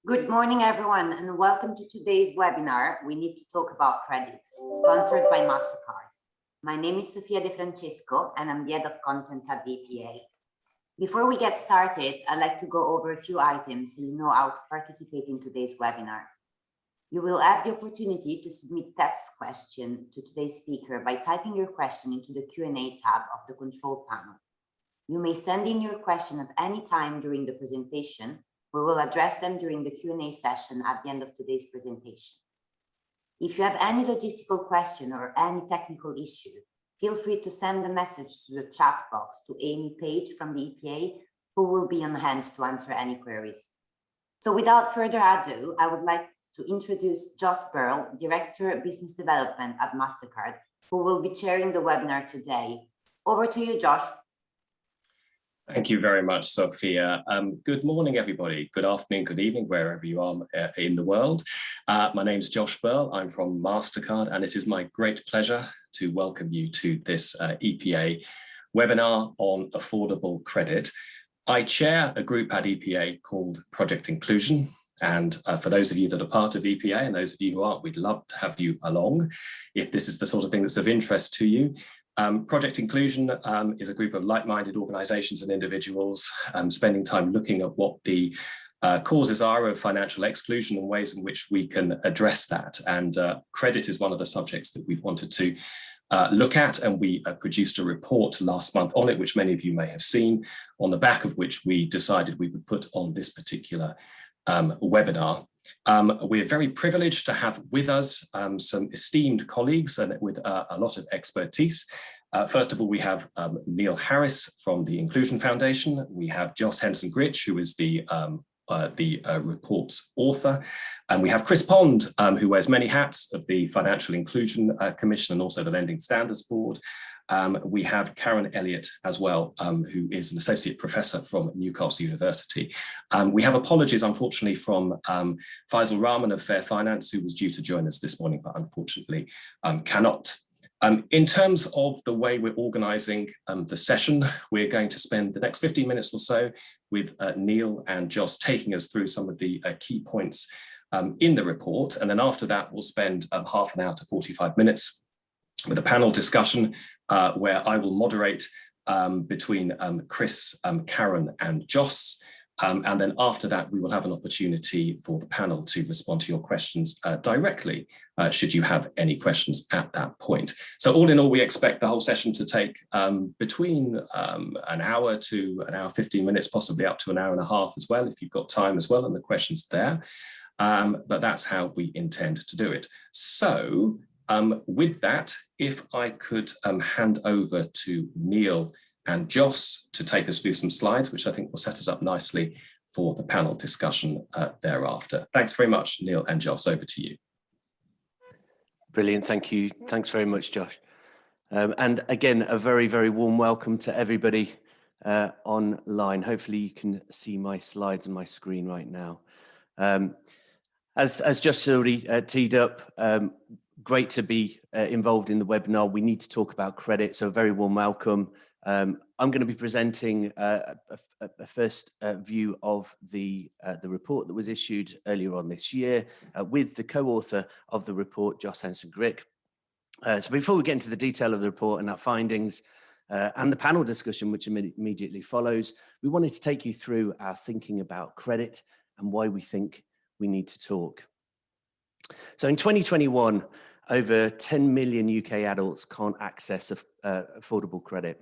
Good morning, everyone, and welcome to today's webinar, We Need to Talk About Credit, sponsored by Mastercard. My name is Sofia De Francesco, and I'm the head of content at the EPA. Before we get started, I'd like to go over a few items so you know how to participate in today's webinar. You will have the opportunity to submit text question to today's speaker by typing your question into the Q&A tab of the control panel. You may send in your question at any time during the presentation. We will address them during the Q&A session at the end of today's presentation. If you have any logistical question or any technical issue, feel free to send a message to the chat box to Amy Page from the EPA, who will be on hand to answer any queries. So without further ado, I would like to introduce Josh Berle, Director of Business Development at Mastercard, who will be chairing the webinar today. Over to you, Josh. Thank you very much, Sophia. Good morning, everybody. Good afternoon, good evening, wherever you are in the world. My name is Josh Berle. I'm from Mastercard, and it is my great pleasure to welcome you to this EPA webinar on affordable credit. I chair a group at EPA called Project Inclusion. And for those of you that are part of EPA and those of you who aren't, we'd love to have you along if this is the sort of thing that's of interest to you. Project Inclusion is a group of like-minded organizations and individuals spending time looking at what the causes are of financial exclusion and ways in which we can address that. And credit is one of the subjects that we've wanted to look at, and we produced a report last month on it, which many of you may have seen, on the back of which we decided we would put on this particular webinar. We're very privileged to have with us some esteemed colleagues and with a lot of expertise. First of all, we have Neil Harris from the Inclusion Foundation. We have Henson Grič, who is the report's author. And we have Chris Pond, who wears many hats of the Financial Inclusion Commission and also the Lending Standards Board. We have Karen Elliott as well, who is an associate professor from Newcastle University. We have apologies, unfortunately, from Faisal Rahman of Fair Finance, who was due to join us this morning, but unfortunately cannot. In terms of the way we're organising the session, we're going to spend the next 15 minutes or so with Neil and Josh taking us through some of the key points in the report. And then after that, we'll spend half an hour to 45 minutes with a panel discussion where I will moderate between Chris, Karen and Joss. And then after that, we will have an opportunity for the panel to respond to your questions directly, should you have any questions at that point. So all in all, we expect the whole session to take between an hour to an hour, 15 minutes, possibly up to an hour and a half as well, if you've got time as well and the questions there. But that's how we intend to do it. So with that, if I could hand over to Neil and Joss to take us through some slides, which I think will set us up nicely for the panel discussion thereafter. Thanks very much, Neil and Joss, over to you. Brilliant, thank you. Thanks very much, Josh. And again, a very, very warm welcome to everybody online. Hopefully you can see my slides on my screen right now. As Josh already teed up, great to be involved in the webinar. We need to talk about credit, so a very warm welcome. I'm going to be presenting a first view of the report that was issued earlier on this year with the co-author of the report, Henson Grič. So before we get into the detail of the report and our findings and the panel discussion, which immediately follows, we wanted to take you through our thinking about credit and why we think we need to talk. So in 2021, over 10 million UK adults can't access affordable credit,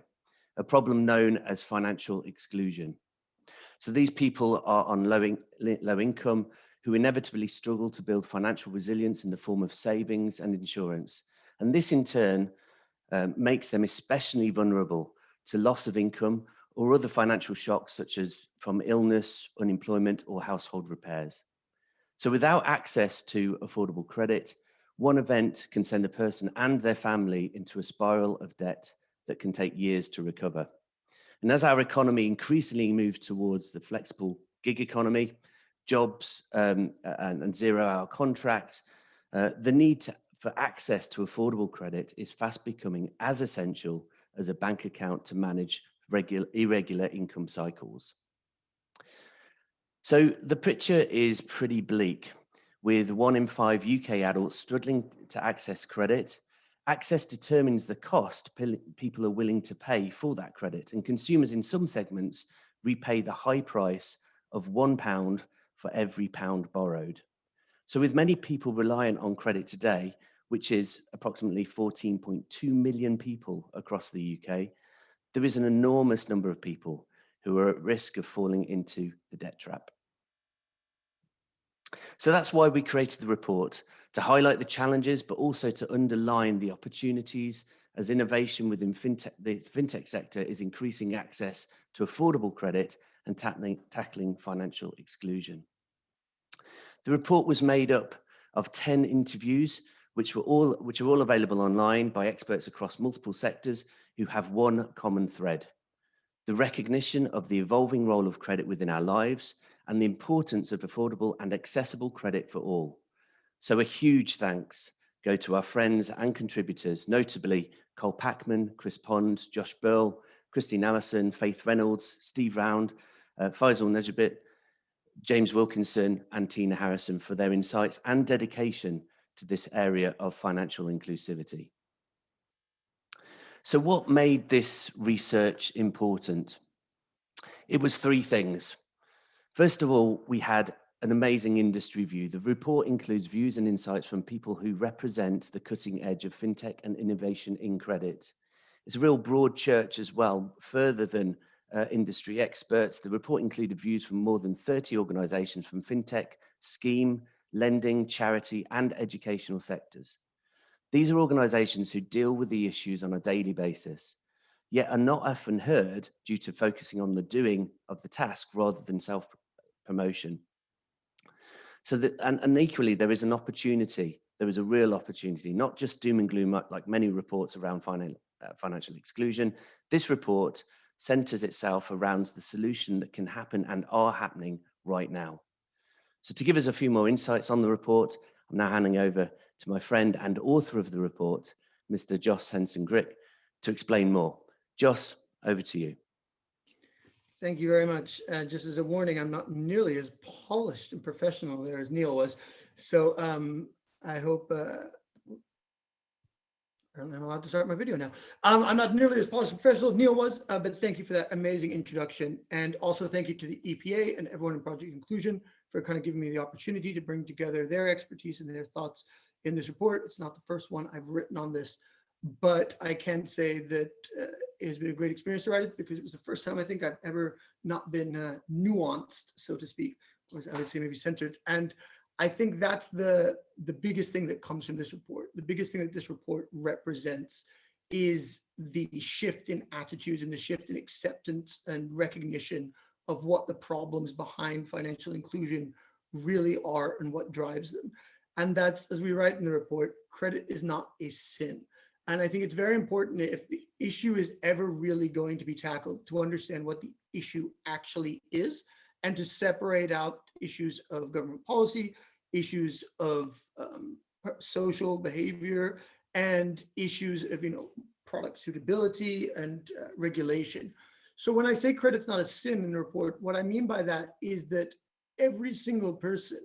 a problem known as financial exclusion. So these people are on low income who inevitably struggle to build financial resilience in the form of savings and insurance. And this in turn makes them especially vulnerable to loss of income or other financial shocks such as from illness, unemployment or household repairs. So without access to affordable credit, one event can send a person and their family into a spiral of debt that can take years to recover. And as our economy increasingly moves towards the flexible gig economy, jobs and zero-hour contracts, the need for access to affordable credit is fast becoming as essential as a bank account to manage irregular income cycles. So the picture is pretty bleak, with 1 in 5 UK adults struggling to access credit. Access determines the cost people are willing to pay for that credit, and consumers in some segments repay the high price of £1 for every pound borrowed. So with many people reliant on credit today, which is approximately 14.2 million people across the UK, there is an enormous number of people who are at risk of falling into the debt trap. So that's why we created the report, to highlight the challenges, but also to underline the opportunities as innovation within the fintech sector is increasing access to affordable credit and tackling financial exclusion. The report was made up of 10 interviews, which are all available online by experts across multiple sectors who have one common thread: the recognition of the evolving role of credit within our lives and the importance of affordable and accessible credit for all. So a huge thanks go to our friends and contributors, notably Cole Packman, Chris Pond, Josh Berle, Christine Allison, Faith Reynolds, Steve Round, Faisal Najibit, James Wilkinson and Tina Harrison for their insights and dedication to this area of financial inclusivity. So what made this research important? It was 3 things. First of all, we had an amazing industry view. The report includes views and insights from people who represent the cutting edge of fintech and innovation in credit. It's a real broad church as well, further than industry experts. The report included views from more than 30 organizations from fintech, scheme, lending, charity, and educational sectors. These are organizations who deal with the issues on a daily basis, yet are not often heard due to focusing on the doing of the task rather than self-promotion. So that, and equally, there is an opportunity, there is a real opportunity, not just doom and gloom like many reports around financial exclusion. This report centers itself around the solution that can happen and are happening right now. So to give us a few more insights on the report, I'm now handing over to my friend and author of the report, Mr. Josh Henson Grič, to explain more. Josh, over to you. Thank you very much. Just as a warning, I'm not nearly as polished and professional there as Neil was. So I hope I'm allowed to start my video now. I'm not nearly as polished and professional as Neil was, but thank you for that amazing introduction. And also thank you to the EPA and everyone in Project Inclusion for kind of giving me the opportunity to bring together their expertise and their thoughts in this report. It's not the first one I've written on this, but I can say that it has been a great experience to write it, because it was the first time I think I've ever not been nuanced, so to speak, or I would say maybe censored. And I think that's the biggest thing that comes from this report. The biggest thing that this report represents is the shift in attitudes and the shift in acceptance and recognition of what the problems behind financial inclusion really are and what drives them. And that's, as we write in the report, credit is not a sin. And I think it's very important, if the issue is ever really going to be tackled, to understand what the issue actually is, and to separate out issues of government policy, issues of social behavior, and issues of product suitability and regulation. So when I say credit's not a sin in the report, what I mean by that is that every single person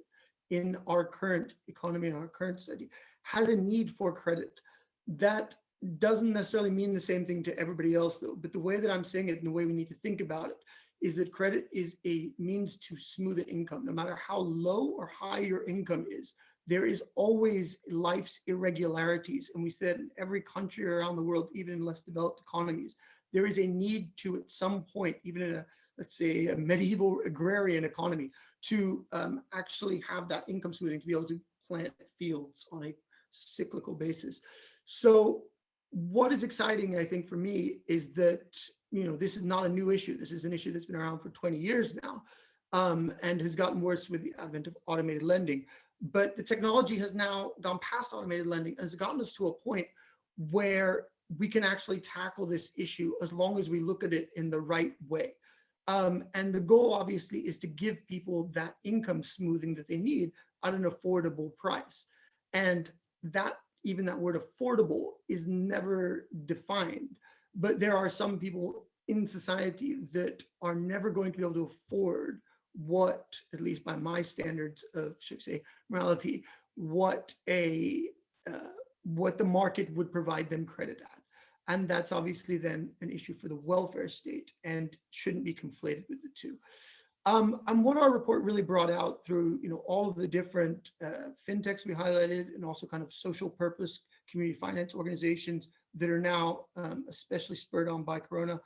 in our current economy, in our current study, has a need for credit. That doesn't necessarily mean the same thing to everybody else, though. But the way that I'm saying it and the way we need to think about it is that credit is a means to smooth an income. No matter how low or high your income is, there is always life's irregularities. And we said in every country around the world, even in less developed economies, there is a need to, at some point, even in a, let's say, a medieval agrarian economy, to actually have that income smoothing, to be able to plant fields on a cyclical basis. So what is exciting, I think, for me is that, this is not a new issue. This is an issue that's been around for 20 years now, and has gotten worse with the advent of automated lending. But the technology has now gone past automated lending and has gotten us to a point where we can actually tackle this issue as long as we look at it in the right way. And the goal, obviously, is to give people that income smoothing that they need at an affordable price. And that, even that word affordable, is never defined. But there are some people in society that are never going to be able to afford what, at least by my standards of, should I say, morality, what the market would provide them credit at. And that's obviously then an issue for the welfare state and shouldn't be conflated with the two. And what our report really brought out through, all of the different fintechs we highlighted, and also kind of social purpose community finance organizations that are now especially spurred on by Corona,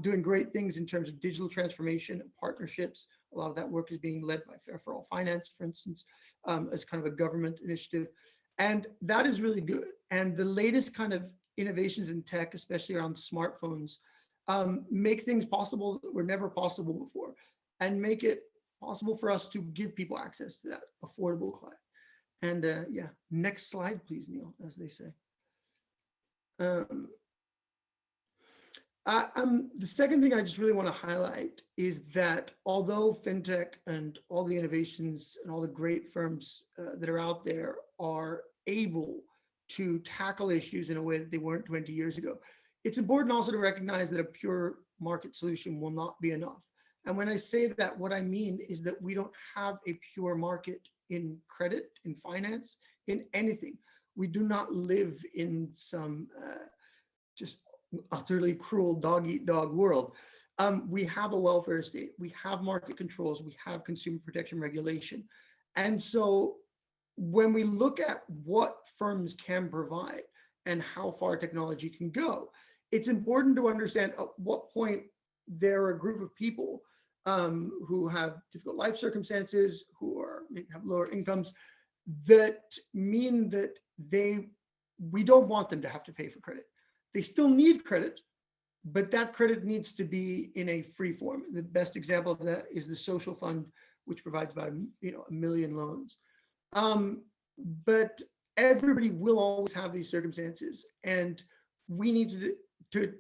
doing great things in terms of digital transformation and partnerships. A lot of that work is being led by Fair for All Finance, for instance, as kind of a government initiative. And that is really good. And the latest kind of innovations in tech, especially around smartphones, make things possible that were never possible before, and make it possible for us to give people access to that affordable credit. And yeah, next slide, please, Neil, as they say. The second thing I just really want to highlight is that although fintech and all the innovations and all the great firms that are out there are able to tackle issues in a way that they weren't 20 years ago, it's important also to recognize that a pure market solution will not be enough. And when I say that, what I mean is that we don't have a pure market in credit, in finance, in anything. We do not live in some just utterly cruel dog-eat-dog world. We have a welfare state, we have market controls, we have consumer protection regulation. And so when we look at what firms can provide and how far technology can go, it's important to understand at what point there are a group of people who have difficult life circumstances, who are maybe have lower incomes, that mean that we don't want them to have to pay for credit. They still need credit, but that credit needs to be in a free form. The best example of that is the social fund, which provides about a million loans. But everybody will always have these circumstances, and we need to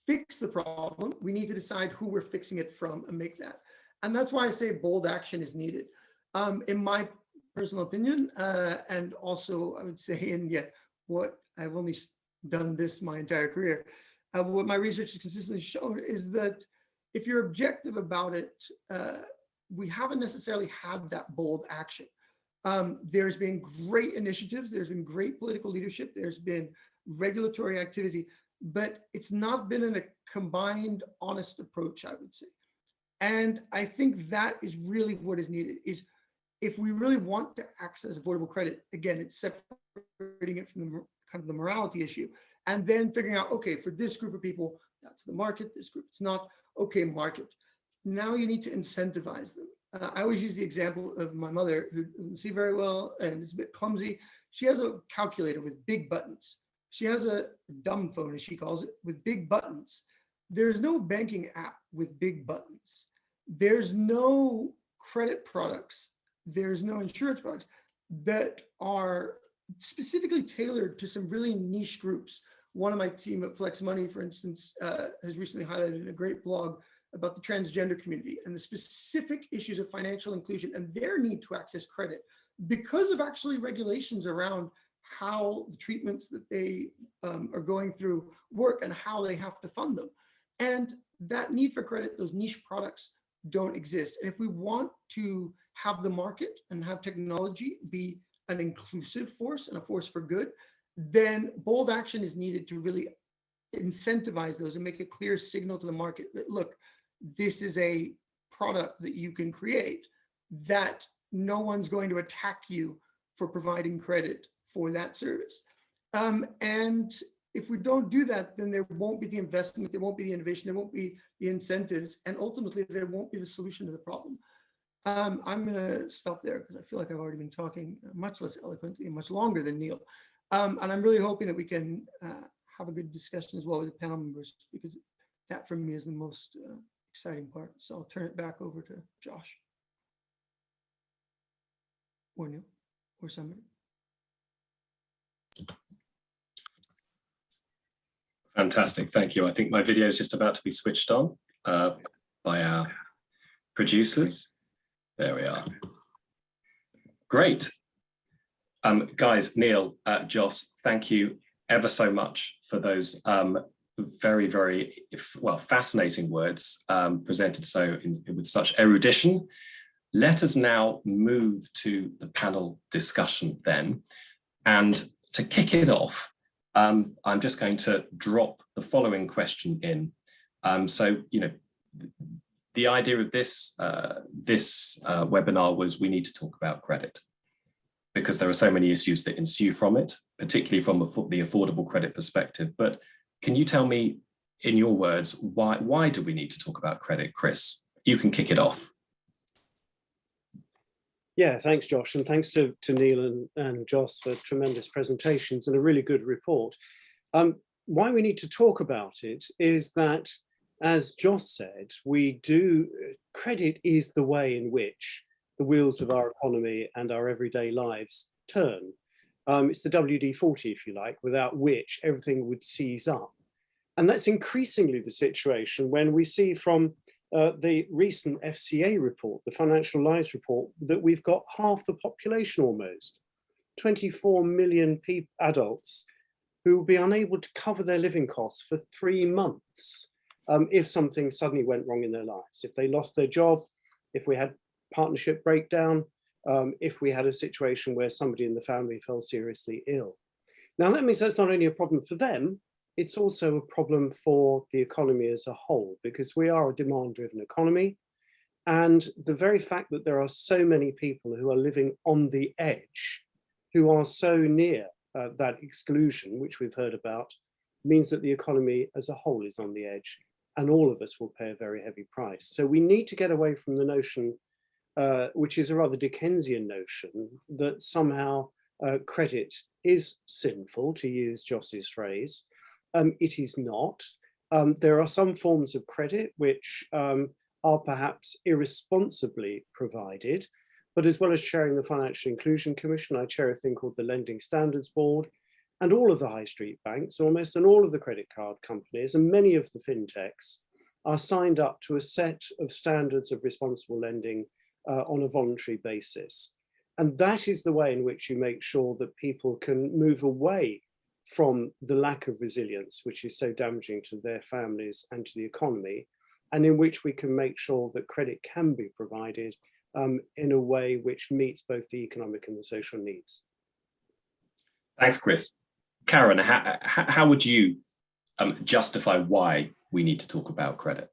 fix the problem. We need to decide who we're fixing it from and make that. And that's why I say bold action is needed. In my personal opinion, and also I would say in what I've only done this my entire career, what my research has consistently shown is that if you're objective about it, we haven't necessarily had that bold action. There's been great initiatives, there's been great political leadership, there's been regulatory activity, but it's not been in a combined, honest approach, I would say. And I think that is really what is needed, is if we really want to access affordable credit, again, it's separating it from the kind of the morality issue, and then figuring out, okay, for this group of people, that's the market, this group, it's not, okay, market. Now you need to incentivize them. I always use the example of my mother, who doesn't see very well and is a bit clumsy. She has a calculator with big buttons. She has a dumb phone, as she calls it, with big buttons. There's no banking app with big buttons. There's no credit products. There's no insurance products that are specifically tailored to some really niche groups. One of my team at Flex Money, for instance, has recently highlighted in a great blog about the transgender community and the specific issues of financial inclusion and their need to access credit because of actually regulations around how the treatments that they are going through work and how they have to fund them. And that need for credit, those niche products don't exist. And if we want to have the market and have technology be an inclusive force and a force for good, then bold action is needed to really incentivize those and make a clear signal to the market that, look, this is a product that you can create, that no one's going to attack you for providing credit for that service. And if we don't do that, then there won't be the investment, there won't be the innovation, there won't be the incentives, and ultimately there won't be the solution to the problem. I'm going to stop there because I feel like I've already been talking much less eloquently and much longer than Neil. And I'm really hoping that we can have a good discussion as well with the panel members, because that for me is the most exciting part. So I'll turn it back over to Josh or Neil or somebody. Fantastic, thank you. I think my video is just about to be switched on by our producers. There we are. Great. Guys, Neil, Joss, thank you ever so much for those very, very, well, fascinating words presented with such erudition. Let us now move to the panel discussion then. And to kick it off, I'm just going to drop the following question in. So, the idea of this webinar was we need to talk about credit because there are so many issues that ensue from it, particularly from the affordable credit perspective. But can you tell me, in your words, why do we need to talk about credit? Chris, you can kick it off. Yeah, thanks, Josh, and thanks to Neil and Joss for tremendous presentations and a really good report. Why we need to talk about it is that, as Joss said, credit is the way in which the wheels of our economy and our everyday lives turn. It's the WD-40, if you like, without which everything would seize up. And that's increasingly the situation when we see from the recent FCA report, the Financial Lives report, that we've got half the population almost, 24 million adults who will be unable to cover their living costs for 3 months if something suddenly went wrong in their lives, if they lost their job, if we had partnership breakdown, if we had a situation where somebody in the family fell seriously ill. Now that means that's not only a problem for them, it's also a problem for the economy as a whole, because we are a demand-driven economy. And the very fact that there are so many people who are living on the edge, who are so near that exclusion, which we've heard about, means that the economy as a whole is on the edge, and all of us will pay a very heavy price. So we need to get away from the notion, which is a rather Dickensian notion, that somehow credit is sinful, to use Joss's phrase. It is not. There are some forms of credit which are perhaps irresponsibly provided, but as well as chairing the Financial Inclusion Commission, I chair a thing called the Lending Standards Board, and all of the high street banks almost, and all of the credit card companies, and many of the fintechs are signed up to a set of standards of responsible lending on a voluntary basis. And that is the way in which you make sure that people can move away from the lack of resilience, which is so damaging to their families and to the economy, and in which we can make sure that credit can be provided in a way which meets both the economic and the social needs. Thanks, Chris. Karen, how would you justify why we need to talk about credit?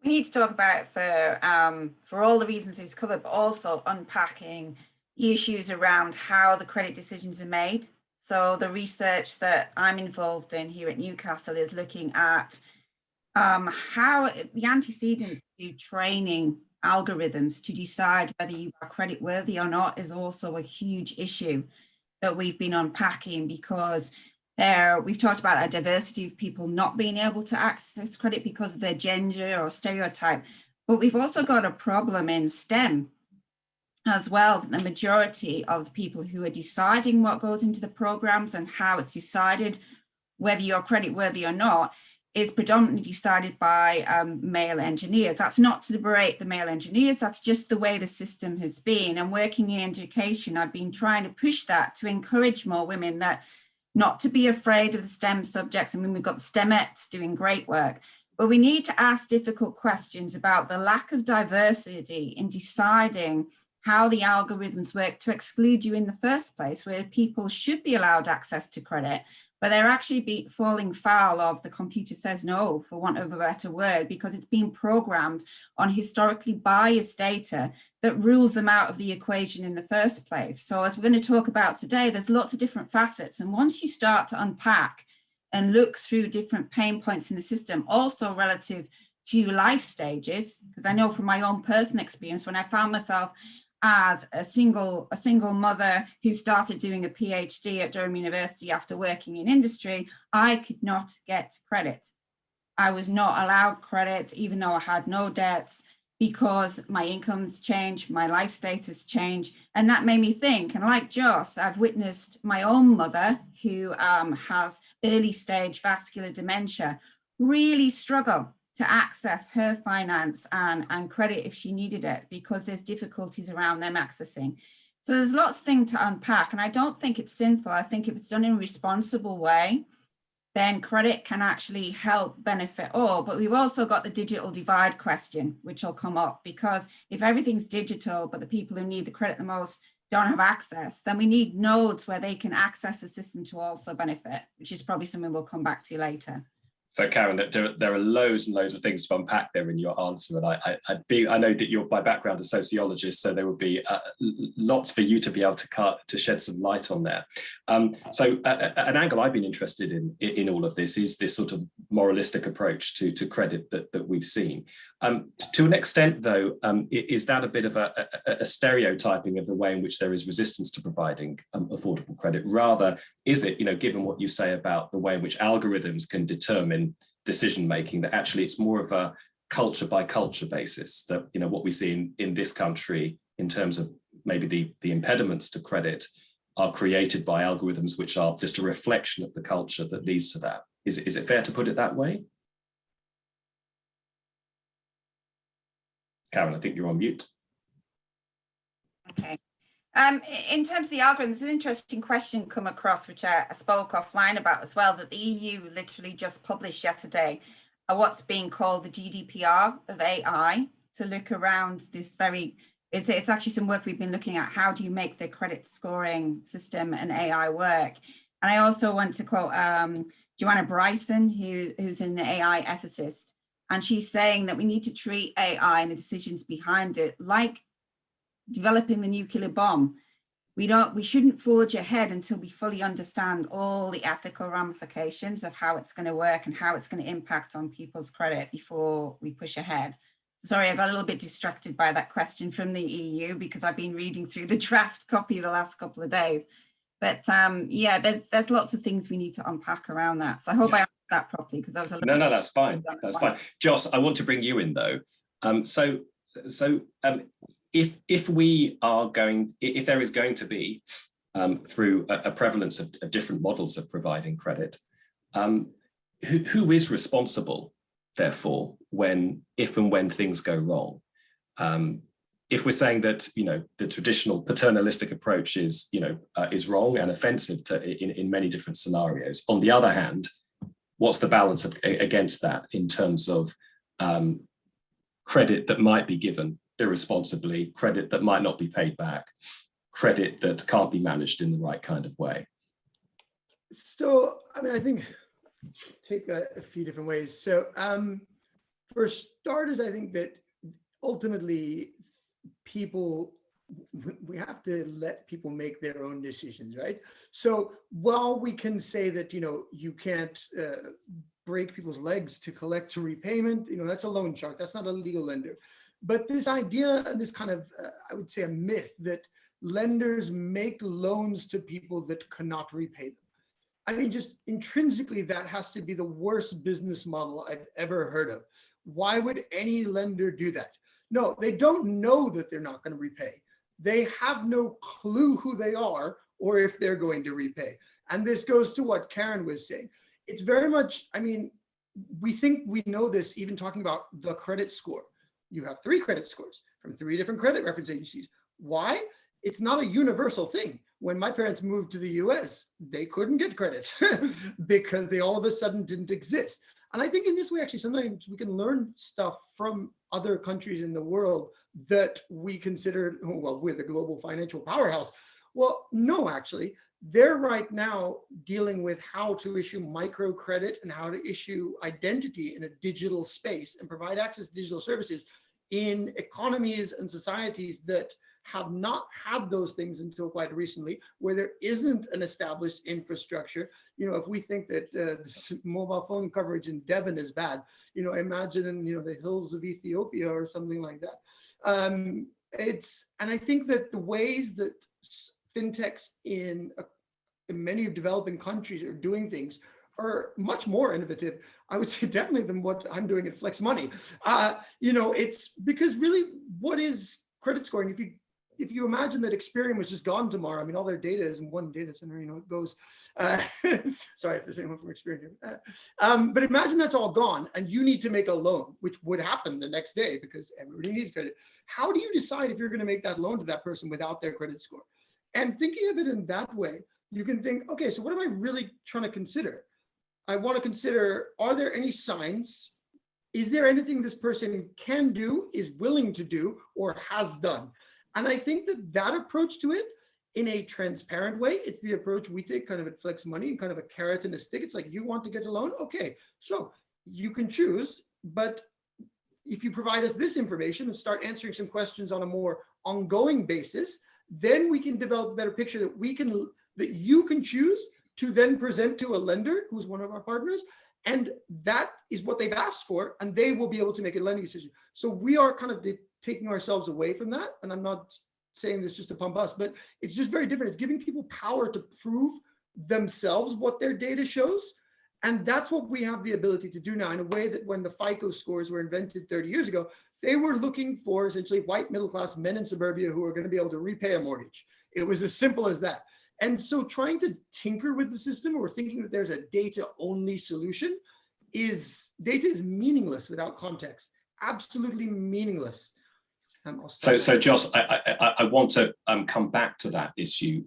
We need to talk about it for all the reasons he's covered, but also unpacking the issues around how the credit decisions are made. So the research that I'm involved in here at Newcastle is looking at how the antecedents to training algorithms to decide whether you are credit worthy or not is also a huge issue that we've been unpacking, because we've talked about a diversity of people not being able to access credit because of their gender or stereotype, but we've also got a problem in STEM as well. The majority of the people who are deciding what goes into the programs and how it's decided whether you're credit worthy or not is predominantly decided by male engineers. That's not to berate the male engineers, that's just the way the system has been. And working in education, I've been trying to push that to encourage more women not to be afraid of the STEM subjects. I mean, we've got the STEMettes doing great work, but we need to ask difficult questions about the lack of diversity in deciding how the algorithms work to exclude you in the first place, where people should be allowed access to credit, but they're actually falling foul of the computer says no, for want of a better word, because it's been programmed on historically biased data that rules them out of the equation in the first place. So as we're going to talk about today, there's lots of different facets. And once you start to unpack and look through different pain points in the system, also relative to life stages, because I know from my own personal experience, when I found myself as a single mother who started doing a PhD at Durham University after working in industry, I could not get credit. I was not allowed credit, even though I had no debts, because my incomes changed, my life status changed. And that made me think, and like Joss, I've witnessed my own mother who has early stage vascular dementia really struggle to access her finance and credit if she needed it, because there's difficulties around them accessing. So there's lots of things to unpack, and I don't think it's sinful. I think if it's done in a responsible way, then credit can actually help benefit all. But we've also got the digital divide question, which will come up, because if everything's digital, but the people who need the credit the most don't have access, then we need nodes where they can access the system to also benefit, which is probably something we'll come back to later. So Karen, there are loads and loads of things to unpack there in your answer, and I know that you're by background a sociologist, so there would be lots for you to be able to shed some light on there. So an angle I've been interested in all of this is this sort of moralistic approach to credit that we've seen. To an extent, though, is that a bit of a stereotyping of the way in which there is resistance to providing affordable credit? Rather, is it, given what you say about the way in which algorithms can determine decision making, that actually it's more of a culture by culture basis, that what we see in this country in terms of maybe the impediments to credit are created by algorithms which are just a reflection of the culture that leads to that? Is it fair to put it that way? Karen, I think you're on mute. Okay. In terms of the algorithms, there's an interesting question come across, which I spoke offline about as well, that the EU literally just published yesterday what's being called the GDPR of AI, to look around this it's actually some work we've been looking at. How do you make the credit scoring system and AI work? And I also want to quote Joanna Bryson, who's an AI ethicist, and she's saying that we need to treat AI and the decisions behind it like developing the nuclear bomb. We shouldn't forge ahead until we fully understand all the ethical ramifications of how it's going to work and how it's going to impact on people's credit before we push ahead. Sorry, I got a little bit distracted by that question from the EU because I've been reading through the draft copy the last couple of days. But yeah, there's lots of things we need to unpack around that. So I hope I answered that properly, because that was a little No, that's fine. That's fine. Joss, I want to bring you in though. If there is going to be, through a prevalence of different models of providing credit, who is responsible, therefore, if and when things go wrong? If we're saying that the traditional paternalistic approach is wrong and offensive in many different scenarios, on the other hand, what's the balance against that in terms of credit that might be given irresponsibly, credit that might not be paid back, credit that can't be managed in the right kind of way? So, I think take a few different ways. So for starters, I think that ultimately we have to let people make their own decisions, right? So while we can say that, you can't break people's legs to collect a repayment, that's a loan shark, that's not a legal lender. But this idea, and this kind of, I would say, a myth that lenders make loans to people that cannot repay them. Just intrinsically, that has to be the worst business model I've ever heard of. Why would any lender do that? No, they don't know that they're not going to repay. They have no clue who they are or if they're going to repay. And this goes to what Karen was saying. It's very much, we think we know this even talking about the credit score. You have 3 credit scores from 3 different credit reference agencies. Why? It's not a universal thing. When my parents moved to the US, they couldn't get credit because they all of a sudden didn't exist. And I think in this way, actually, sometimes we can learn stuff from other countries in the world that we consider, well, we're the global financial powerhouse. Well, no, actually, they're right now dealing with how to issue microcredit and how to issue identity in a digital space and provide access to digital services in economies and societies that have not had those things until quite recently, where there isn't an established infrastructure. If we think that mobile phone coverage in Devon is bad, imagine in the hills of Ethiopia or something like that. And I think that the ways that fintechs in many developing countries are doing things are much more innovative, I would say, definitely than what I'm doing at Flex Money. It's because really, what is credit scoring? If you imagine that Experian was just gone tomorrow, all their data is in one data center, it goes, sorry if there's anyone from Experian here. But imagine that's all gone and you need to make a loan, which would happen the next day because everybody needs credit. How do you decide if you're going to make that loan to that person without their credit score? And thinking of it in that way, you can think, okay, so what am I really trying to consider? I want to consider, are there any signs? Is there anything this person can do, is willing to do, or has done? And I think that approach to it, in a transparent way, it's the approach we take kind of at Flex Money, and kind of a carrot and a stick. It's like, you want to get a loan? Okay, so you can choose, but if you provide us this information and start answering some questions on a more ongoing basis, then we can develop a better picture that you can choose to then present to a lender who's one of our partners. And that is what they've asked for, and they will be able to make a lending decision. So we are kind of taking ourselves away from that. And I'm not saying this just to pump us, but it's just very different. It's giving people power to prove themselves what their data shows. And that's what we have the ability to do now, in a way that when the FICO scores were invented 30 years ago, they were looking for essentially white middle-class men in suburbia who are going to be able to repay a mortgage. It was as simple as that. And so trying to tinker with the system, or thinking that there's a data-only solution, data is meaningless without context. Absolutely meaningless. So Joss, I want to come back to that issue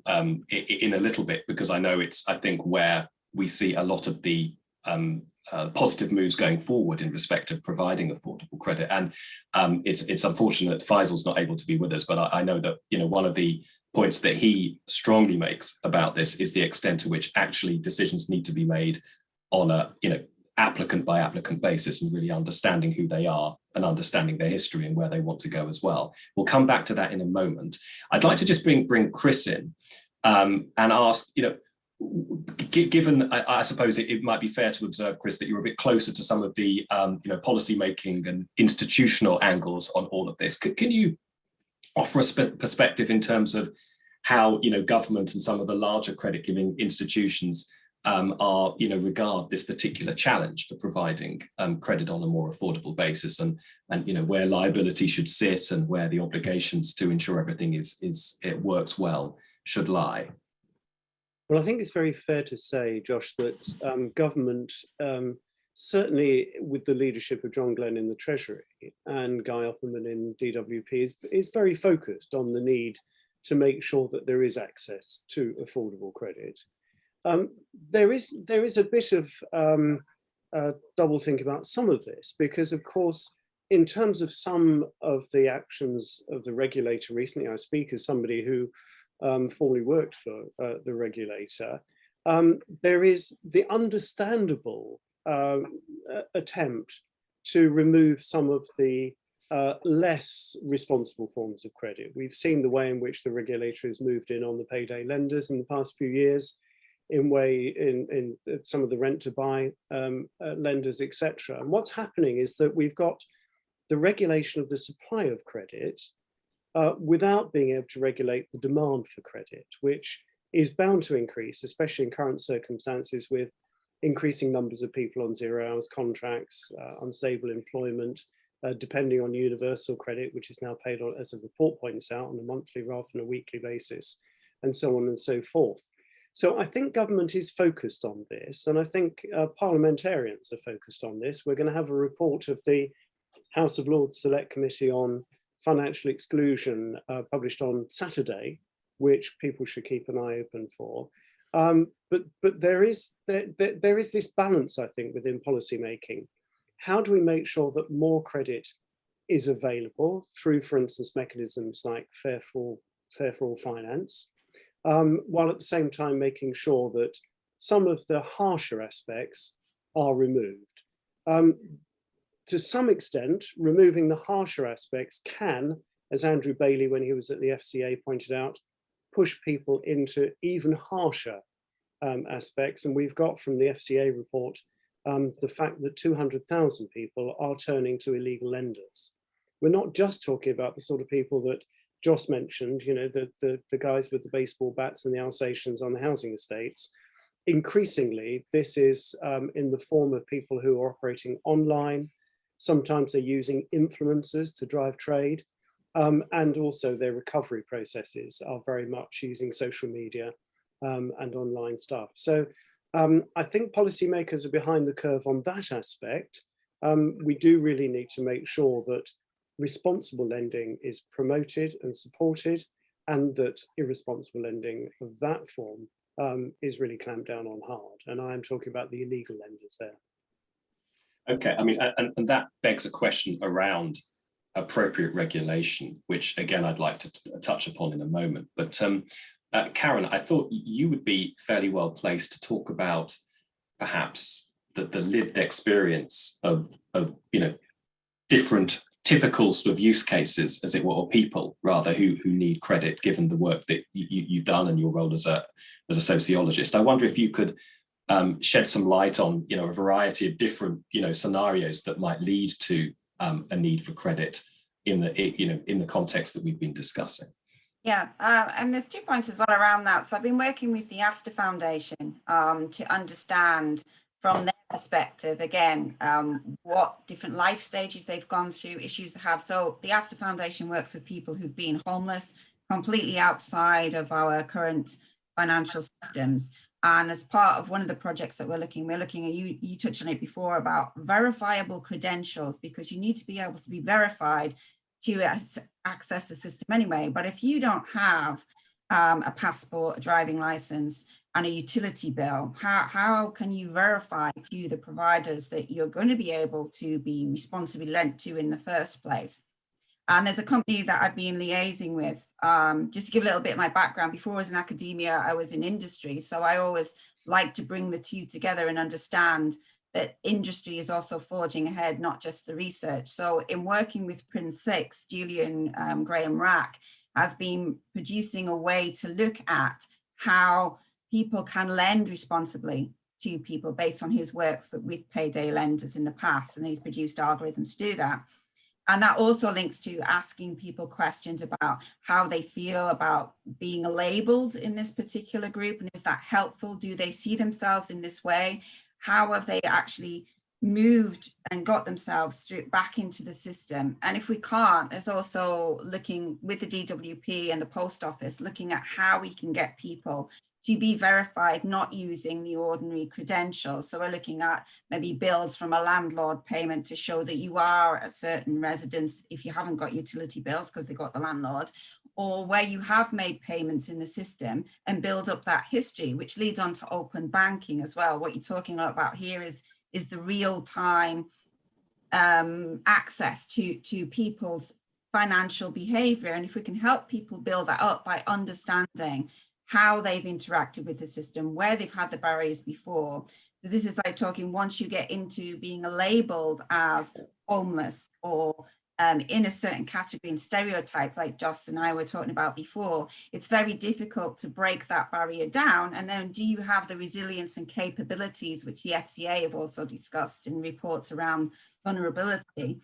in a little bit, because I know it's, I think, where we see a lot of the positive moves going forward in respect of providing affordable credit. And it's unfortunate Faisal's not able to be with us, but I know that, you know, one of the points that he strongly makes about this is the extent to which actually decisions need to be made on a, you know, applicant by applicant basis, and really understanding who they are and understanding their history and where they want to go as well. We'll come back to that in a moment. I'd like to just bring Chris in and ask, you know, given, I suppose it might be fair to observe, Chris, that you're a bit closer to some of the you know, policy making and institutional angles on all of this. Can you offer a perspective in terms of how, you know, government and some of the larger credit giving institutions are, you know, regard this particular challenge for providing credit on a more affordable basis, and you know, where liability should sit and where the obligations to ensure everything it works well should lie? Well, I think it's very fair to say, Josh, that government, certainly with the leadership of John Glenn in the Treasury and Guy Opperman in DWP, is very focused on the need to make sure that there is access to affordable credit. There is a bit of double think about some of this, because of course, in terms of some of the actions of the regulator recently, I speak as somebody who formerly worked for the regulator, there is the understandable attempt to remove some of the less responsible forms of credit. We've seen the way in which the regulator has moved in on the payday lenders in the past few years, in some of the rent to buy lenders, etc. And what's happening is that we've got the regulation of the supply of credit without being able to regulate the demand for credit, which is bound to increase, especially in current circumstances with increasing numbers of people on 0 hours contracts, unstable employment, depending on universal credit, which is now paid on, as the report points out, on a monthly rather than a weekly basis, and so on and so forth. So I think government is focused on this, and I think parliamentarians are focused on this. We're going to have a report of the House of Lords Select Committee on Financial Exclusion published on Saturday, which people should keep an eye open for. But there is this balance, I think, within policy making. How do we make sure that more credit is available through, for instance, mechanisms like fair for all finance, while at the same time making sure that some of the harsher aspects are removed? To some extent, removing the harsher aspects can, as Andrew Bailey, when he was at the FCA, pointed out, push people into even harsher aspects. And we've got from the FCA report the fact that 200,000 people are turning to illegal lenders. We're not just talking about the sort of people that Joss mentioned, you know, the guys with the baseball bats and the Alsatians on the housing estates. Increasingly, this is in the form of people who are operating online. Sometimes they're using influencers to drive trade, and also their recovery processes are very much using social media and online stuff. So I think policymakers are behind the curve on that aspect. We do really need to make sure that responsible lending is promoted and supported, and that irresponsible lending of that form is really clamped down on hard. And I am talking about the illegal lenders there. Okay, I mean, and that begs a question around appropriate regulation, which again, I'd like to touch upon in a moment. But Karen, I thought you would be fairly well placed to talk about perhaps the lived experience of different typical sort of use cases, as it were, or people rather who need credit, given the work that you've done and your role as a sociologist. I wonder if you could shed some light on a variety of different scenarios that might lead to a need for credit in the context that we've been discussing. Yeah, and there's 2 points as well around that. So I've been working with the Astor Foundation to understand from their perspective, again, what different life stages they've gone through, issues they have. So the Astor Foundation works with people who've been homeless, completely outside of our current financial systems. And as part of one of the projects that we're looking at, you touched on it before about verifiable credentials, because you need to be able to be verified to access the system anyway. But if you don't have a passport, a driving license, and a utility bill, how can you verify to the providers that you're going to be able to be responsibly lent to in the first place? And there's a company that I've been liaising with, just to give a little bit of my background. Before I was in academia, I was in industry. So I always like to bring the two together and understand that industry is also forging ahead, not just the research. So in working with Prince 6, Julian Graham Rack has been producing a way to look at how people can lend responsibly to people based on his work with payday lenders in the past. And he's produced algorithms to do that. And that also links to asking people questions about how they feel about being labeled in this particular group. And is that helpful? Do they see themselves in this way? How have they actually moved and got themselves back into the system? And if we can't, there's also looking with the DWP and the post office, looking at how we can get people to be verified, not using the ordinary credentials. So we're looking at maybe bills from a landlord payment to show that you are a certain residence if you haven't got utility bills because they got the landlord, or where you have made payments in the system and build up that history, which leads on to open banking as well. What you're talking about here is the real-time access to people's financial behavior. And if we can help people build that up by understanding how they've interacted with the system, where they've had the barriers before. So this is like talking, once you get into being labeled as homeless or in a certain category and stereotype, like Joss and I were talking about before, it's very difficult to break that barrier down. And then do you have the resilience and capabilities, which the FCA have also discussed in reports around vulnerability?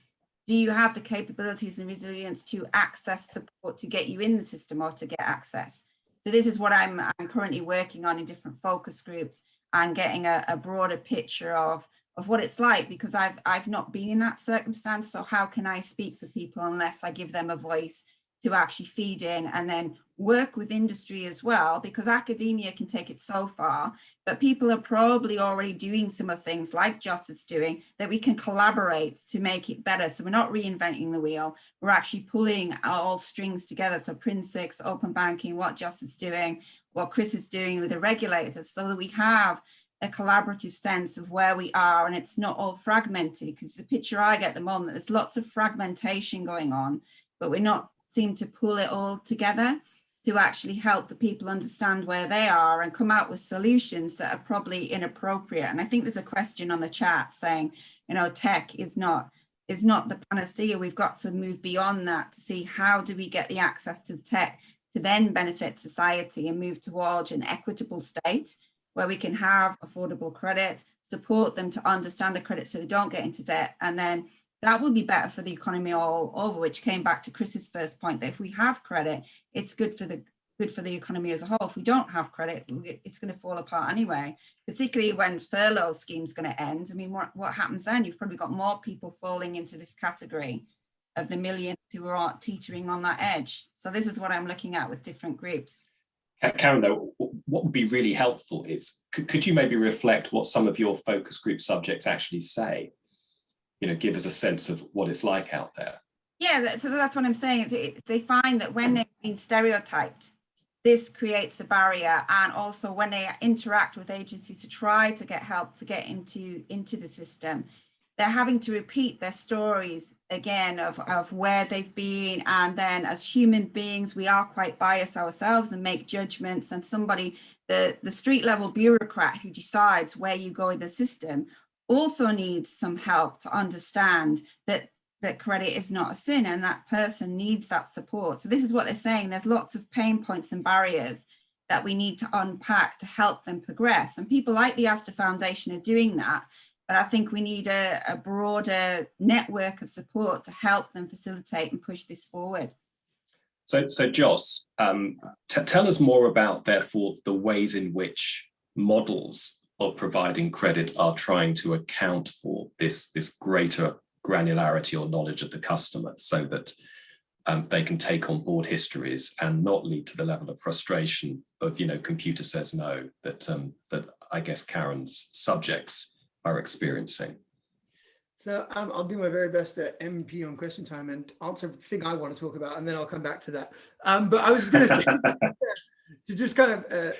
Do you have the capabilities and resilience to access support to get you in the system or to get access? So this is what I'm currently working on in different focus groups and getting a broader picture of what it's like, because I've not been in that circumstance. So how can I speak for people unless I give them a voice to actually feed in and then work with industry as well, because academia can take it so far, but people are probably already doing some of the things like Joss is doing that we can collaborate to make it better. So we're not reinventing the wheel, we're actually pulling all strings together. So Prince 6, open banking, what Joss is doing, what Chris is doing with the regulators, so that we have a collaborative sense of where we are and it's not all fragmented, because the picture I get at the moment, there's lots of fragmentation going on, but we're not seem to pull it all together to actually help the people understand where they are and come out with solutions that are probably inappropriate. And I think there's a question on the chat saying, tech is not the panacea. We've got to move beyond that to see how do we get the access to the tech to then benefit society and move towards an equitable state where we can have affordable credit, support them to understand the credit so they don't get into debt, and then that will be better for the economy all over, which came back to Chris's first point, that if we have credit, it's good for the economy as a whole. If we don't have credit, it's going to fall apart anyway, particularly when furlough scheme's going to end. I mean, what happens then? You've probably got more people falling into this category of the millions who are teetering on that edge. So this is what I'm looking at with different groups. Karen, though, what would be really helpful is, could you maybe reflect what some of your focus group subjects actually say? Give us a sense of what it's like out there. Yeah, so that's what I'm saying. They find that when they've been stereotyped this creates a barrier. And also when they interact with agencies to try to get help to get into the system, they're having to repeat their stories again of where they've been. And then as human beings, we are quite biased ourselves and make judgments. And somebody, the street level bureaucrat who decides where you go in the system also needs some help to understand that credit is not a sin, and that person needs that support. So this is what they're saying. There's lots of pain points and barriers that we need to unpack to help them progress. And people like the Astor Foundation are doing that. But I think we need a broader network of support to help them facilitate and push this forward. So Joss, tell us more about, therefore, the ways in which models of providing credit are trying to account for this greater granularity or knowledge of the customer, so that they can take on board histories and not lead to the level of frustration of, computer says no, that I guess Karen's subjects are experiencing. So I'll do my very best to MP on question time and answer the thing I want to talk about, and then I'll come back to that. But I was just going to say, to just kind of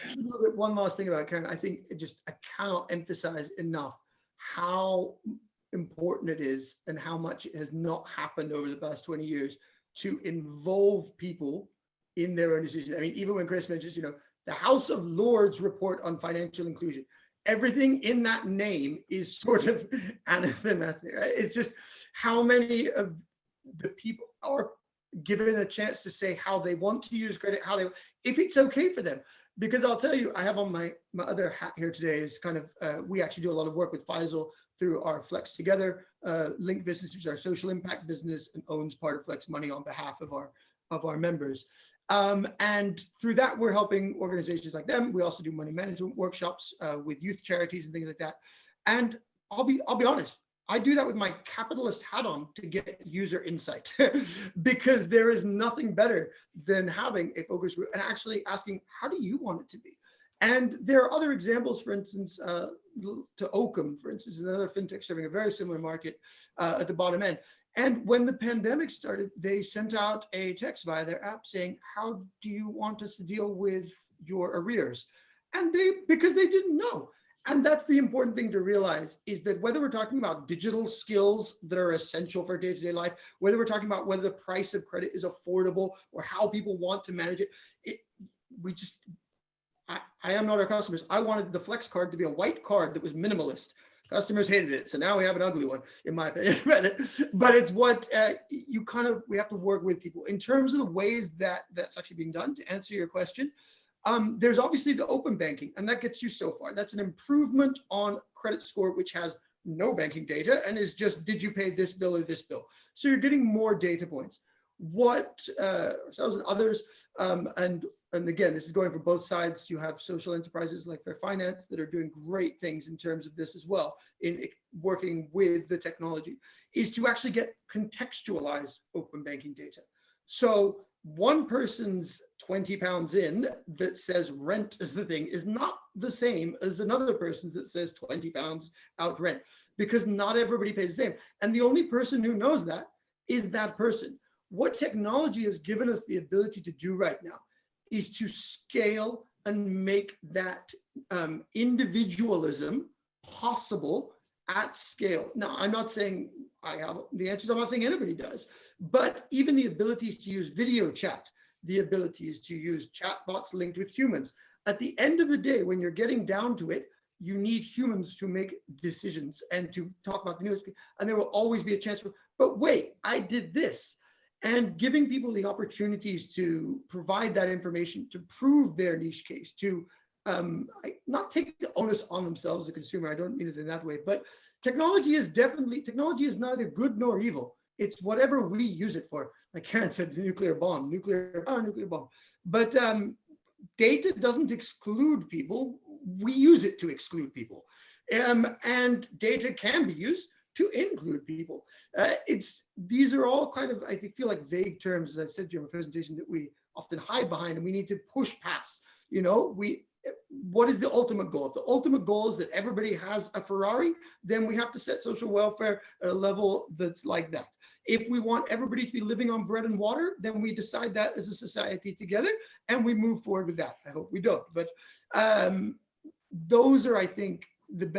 one last thing about Karen, I think I cannot emphasize enough how important it is and how much it has not happened over the past 20 years to involve people in their own decisions. I mean, even when Chris mentions, the House of Lords report on financial inclusion, everything in that name is sort of anathematic, right? It's just how many of the people are given a chance to say how they want to use credit, if it's okay for them. Because I'll tell you, I have on my other hat here today is kind of, we actually do a lot of work with Faisal through our Flex Together link business, which is our social impact business and owns part of Flex Money on behalf of our members. And through that, we're helping organizations like them. We also do money management workshops with youth charities and things like that. And I'll be honest, I do that with my capitalist hat on to get user insight, because there is nothing better than having a focus group and actually asking, how do you want it to be? And there are other examples, for instance, to Oakham, for instance, another fintech serving a very similar market at the bottom end. And when the pandemic started, they sent out a text via their app saying, how do you want us to deal with your arrears? And because they didn't know. And that's the important thing to realize, is that whether we're talking about digital skills that are essential for day-to-day life, whether we're talking about whether the price of credit is affordable or how people want to manage it, I am not our customers. I wanted the Flex card to be a white card that was minimalist. Customers hated it, so now we have an ugly one, in my opinion. But it's what we have to work with people in terms of the ways that's actually being done. To answer your question, there's obviously the open banking, and that gets you so far. That's an improvement on credit score, which has no banking data and is just, did you pay this bill or this bill? So you're getting more data points. What ourselves and others, and again, this is going for both sides. You have social enterprises like Fair Finance that are doing great things in terms of this as well, in working with the technology, is to actually get contextualized open banking data. So one person's 20 pounds in that says rent is the thing is not the same as another person's that says 20 pounds out rent, because not everybody pays the same. And the only person who knows that is that person. What technology has given us the ability to do right now is to scale and make that individualism possible at scale. Now, I'm not saying I have the answers. I'm not saying anybody does, but even the abilities to use video chat, the abilities to use chatbots linked with humans. At the end of the day, when you're getting down to it, you need humans to make decisions and to talk about the news. And there will always be a chance for, but wait, I did this. And giving people the opportunities to provide that information, to prove their niche case, to not take the onus on themselves as a consumer. I don't mean it in that way, but technology is neither good nor evil. It's whatever we use it for. Like Karen said, the nuclear bomb. But data doesn't exclude people. We use it to exclude people. And data can be used to include people. These are all kind of, I feel like vague terms, as I said during my presentation, that we often hide behind and we need to push past. What is the ultimate goal? If the ultimate goal is that everybody has a Ferrari, then we have to set social welfare at a level that's like that. If we want everybody to be living on bread and water, then we decide that as a society together and we move forward with that. I hope we don't, but those are, I think, the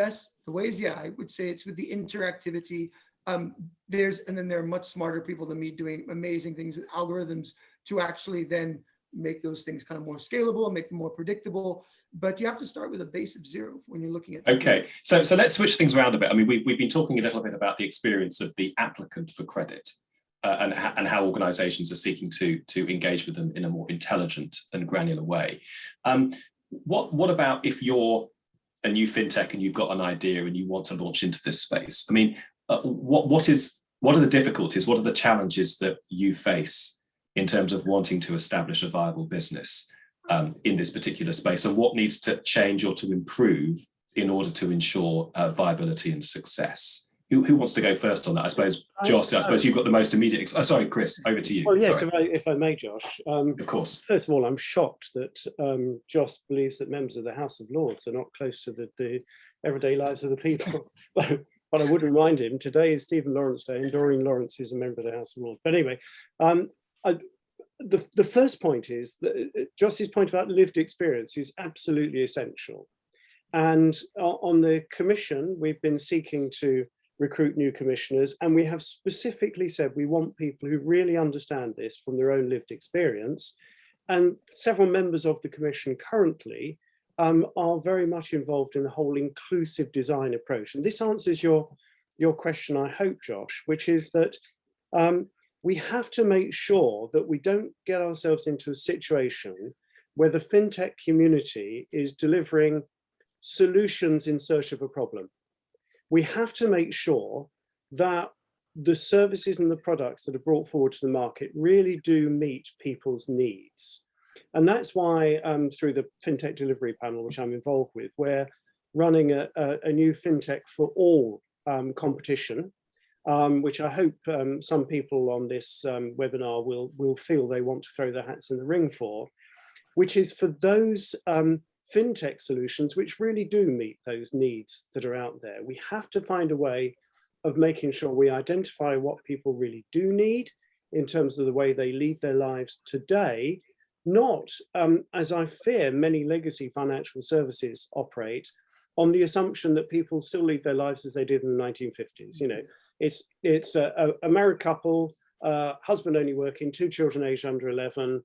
ways. Yeah, I would say it's with the interactivity. And then there are much smarter people than me doing amazing things with algorithms to actually then make those things kind of more scalable and make them more predictable. But you have to start with a base of 0 when you're looking at. Okay, so let's switch things around a bit. I mean, we've been talking a little bit about the experience of the applicant for credit and how organisations are seeking to engage with them in a more intelligent and granular way. What about if you're a new fintech and you've got an idea and you want to launch into this space? I mean, what are the difficulties? What are the challenges that you face in terms of wanting to establish a viable business in this particular space, and what needs to change or to improve in order to ensure viability and success? Who wants to go first on that? I suppose, Joss, I suppose you've got the most immediate. Sorry, Chris, over to you. Well, yes, sorry. if I may, Josh. Of course. First of all, I'm shocked that Joss believes that members of the House of Lords are not close to the everyday lives of the people. But I would remind him, today is Stephen Lawrence Day and Doreen Lawrence is a member of the House of Lords. But anyway, the first point is that Joss's point about lived experience is absolutely essential. And on the commission, we've been seeking to recruit new commissioners, and we have specifically said we want people who really understand this from their own lived experience. And several members of the commission currently are very much involved in the whole inclusive design approach. And this answers your question, I hope, Josh, which is that we have to make sure that we don't get ourselves into a situation where the fintech community is delivering solutions in search of a problem. We have to make sure that the services and the products that are brought forward to the market really do meet people's needs. And that's why through the FinTech Delivery Panel, which I'm involved with, we're running a new FinTech for all competition, which I hope some people on this webinar will feel they want to throw their hats in the ring for, which is for those FinTech solutions which really do meet those needs that are out there. We have to find a way of making sure we identify what people really do need in terms of the way they lead their lives today, not, as I fear many legacy financial services operate, on the assumption that people still lead their lives as they did in the 1950s. You know, it's a married couple, husband only working, 2 children aged under 11,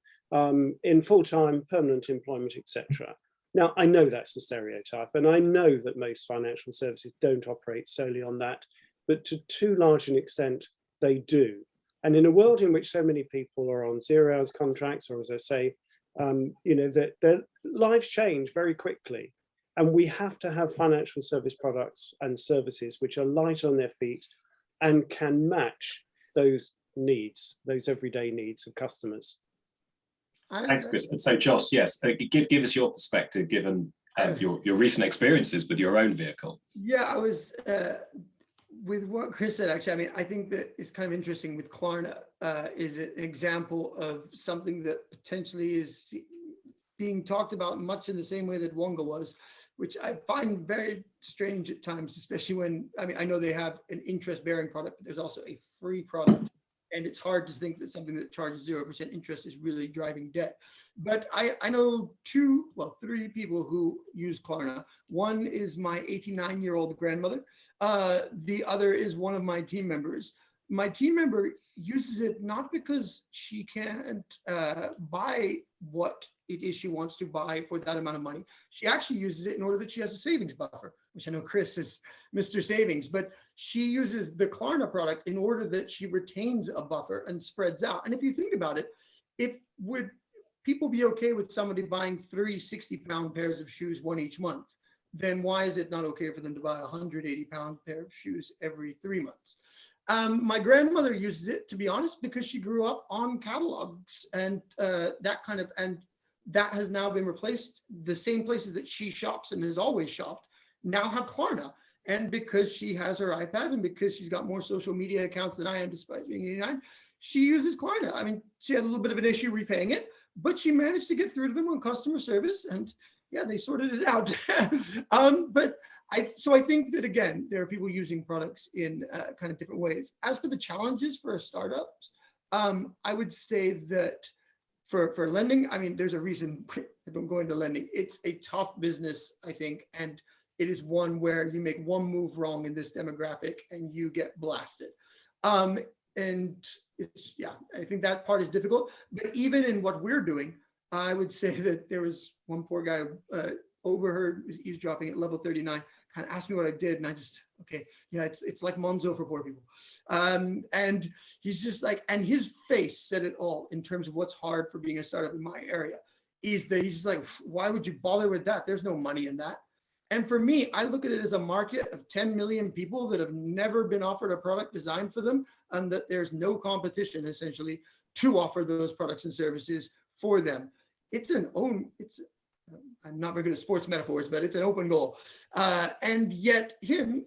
in full-time permanent employment, etc. Now, I know that's the stereotype, and I know that most financial services don't operate solely on that, but to too large an extent, they do. And in a world in which so many people are on 0 hours contracts, or as I say, you know, their lives change very quickly. And we have to have financial service products and services which are light on their feet and can match those needs, those everyday needs of customers. Thanks, Chris. And so, Joss, yes, give us your perspective, given your recent experiences with your own vehicle. Yeah, I was with what Chris said. Actually, I mean, I think that it's kind of interesting with Klarna. Is it an example of something that potentially is being talked about much in the same way that Wonga was, which I find very strange at times, especially when, I mean, I know they have an interest-bearing product, but there's also a free product. And it's hard to think that something that charges 0% interest is really driving debt. But I know 3 people who use Klarna. One is my 89-year-old grandmother. The other is one of my team members. My team member uses it not because she can't buy what it is she wants to buy for that amount of money. She actually uses it in order that she has a savings buffer, which I know Chris is Mr. Savings, but she uses the Klarna product in order that she retains a buffer and spreads out. And if you think about it, would people be okay with somebody buying 3 60-pound pairs of shoes, one each month? Then why is it not okay for them to buy a 180-pound pair of shoes every 3 months? My grandmother uses it, to be honest, because she grew up on catalogs and that has now been replaced. The same places that she shops and has always shopped now have Klarna. And because she has her iPad and because she's got more social media accounts than I am, despite being 89, she uses Klarna. I mean, she had a little bit of an issue repaying it, but she managed to get through to them on customer service, and yeah, they sorted it out. But So I think that, again, there are people using products in kind of different ways. As for the challenges for startups, I would say that for lending, I mean, there's a reason I don't go into lending. It's a tough business, I think, and it is one where you make one move wrong in this demographic and you get blasted. And it's, yeah, I think that part is difficult. But even in what we're doing, I would say that there was one poor guy overheard, was eavesdropping at level 39, kind of asked me what I did, and I just, okay, yeah, it's like Monzo for poor people. And he's just like, and his face said it all in terms of what's hard for being a startup in my area. He's just like, why would you bother with that? There's no money in that. And for me, I look at it as a market of 10 million people that have never been offered a product designed for them, and that there's no competition essentially to offer those products and services for them. I'm not very good at sports metaphors, but it's an open goal. And yet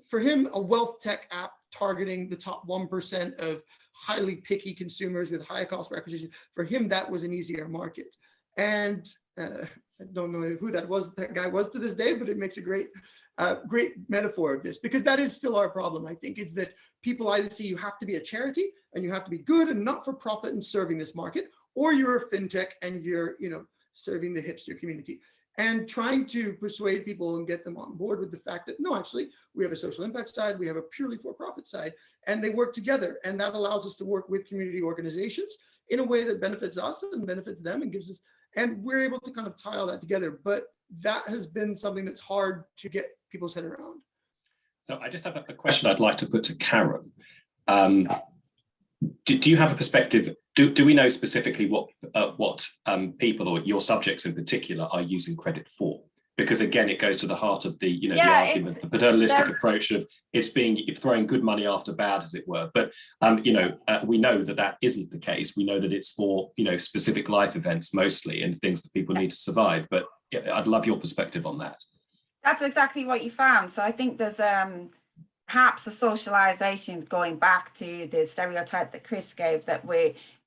for him, a wealth tech app targeting the top 1% of highly picky consumers with high cost per acquisition, for him, that was an easier market. And I don't know who that guy was to this day, but it makes a great metaphor of this, because that is still our problem, I think. It's that people either see you have to be a charity and you have to be good and not for profit and serving this market, or you're a fintech and you're, serving the hipster community. And trying to persuade people and get them on board with the fact that, no, actually, we have a social impact side, we have a purely for-profit side, and they work together. And that allows us to work with community organizations in a way that benefits us and benefits them and gives us, and we're able to kind of tie all that together. But that has been something that's hard to get people's head around. So I just have a question I'd like to put to Karen. Do you have a perspective? Do we know specifically what people, or your subjects in particular, are using credit for? Because again, it goes to the heart of the, the argument, the paternalistic approach of it's throwing good money after bad, as it were. But we know that isn't the case. We know that it's for specific life events mostly, and things that people need to survive. But I'd love your perspective on that. That's exactly what you found. So I think there's perhaps a socialization, going back to the stereotype that Chris gave, that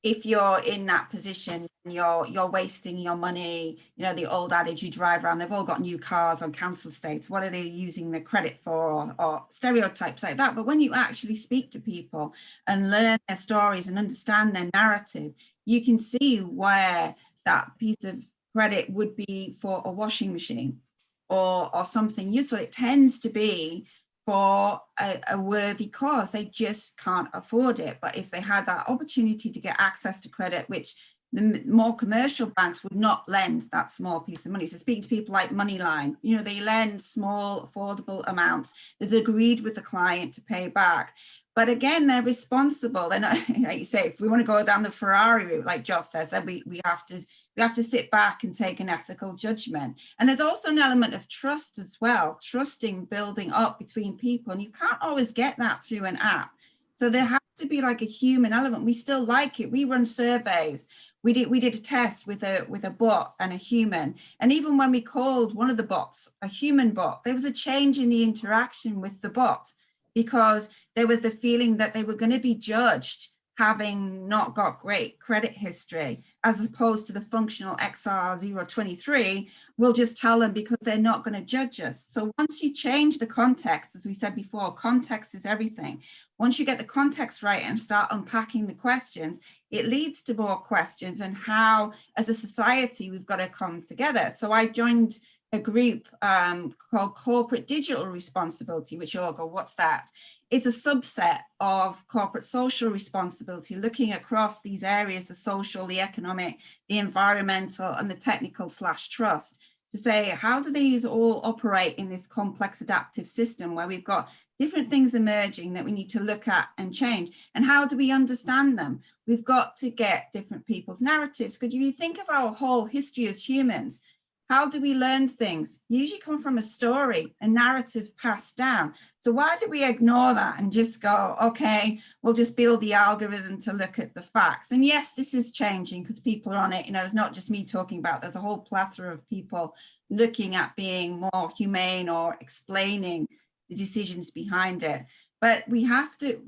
if you're in that position, you're wasting your money. The old adage, you drive around, they've all got new cars on council estates, what are they using the credit for, or stereotypes like that. But when you actually speak to people and learn their stories and understand their narrative, you can see where that piece of credit would be for a washing machine or something useful. It tends to be for a worthy cause. They just can't afford it. But if they had that opportunity to get access to credit, which the more commercial banks would not lend that small piece of money. So speaking to people like Moneyline, they lend small, affordable amounts. There's agreed with the client to pay back. But again, they're responsible. They're not, like you say, if we want to go down the Ferrari route, like Josh says, then we have to sit back and take an ethical judgment. And there's also an element of trust as well, trusting building up between people. And you can't always get that through an app. So there has to be like a human element. We still like it. We run surveys. We did a test with a bot and a human. And even when we called one of the bots a human bot, there was a change in the interaction with the bot, because there was the feeling that they were going to be judged having not got great credit history, as opposed to the functional XR023, we'll just tell them because they're not going to judge us. So once you change the context, as we said before, context is everything. Once you get the context right and start unpacking the questions, it leads to more questions and how, as a society, we've got to come together. So I joined a group called Corporate Digital Responsibility, which you'll all go, what's that? It's a subset of corporate social responsibility, looking across these areas, the social, the economic, the environmental, and the technical / trust, to say, how do these all operate in this complex adaptive system where we've got different things emerging that we need to look at and change? And how do we understand them? We've got to get different people's narratives, because if you think of our whole history as humans, how do we learn things? Usually come from a story, a narrative passed down. So why do we ignore that and just go, okay, we'll just build the algorithm to look at the facts? And yes, this is changing because people are on it. It's not just me talking about, there's a whole plethora of people looking at being more humane or explaining the decisions behind it. But we have to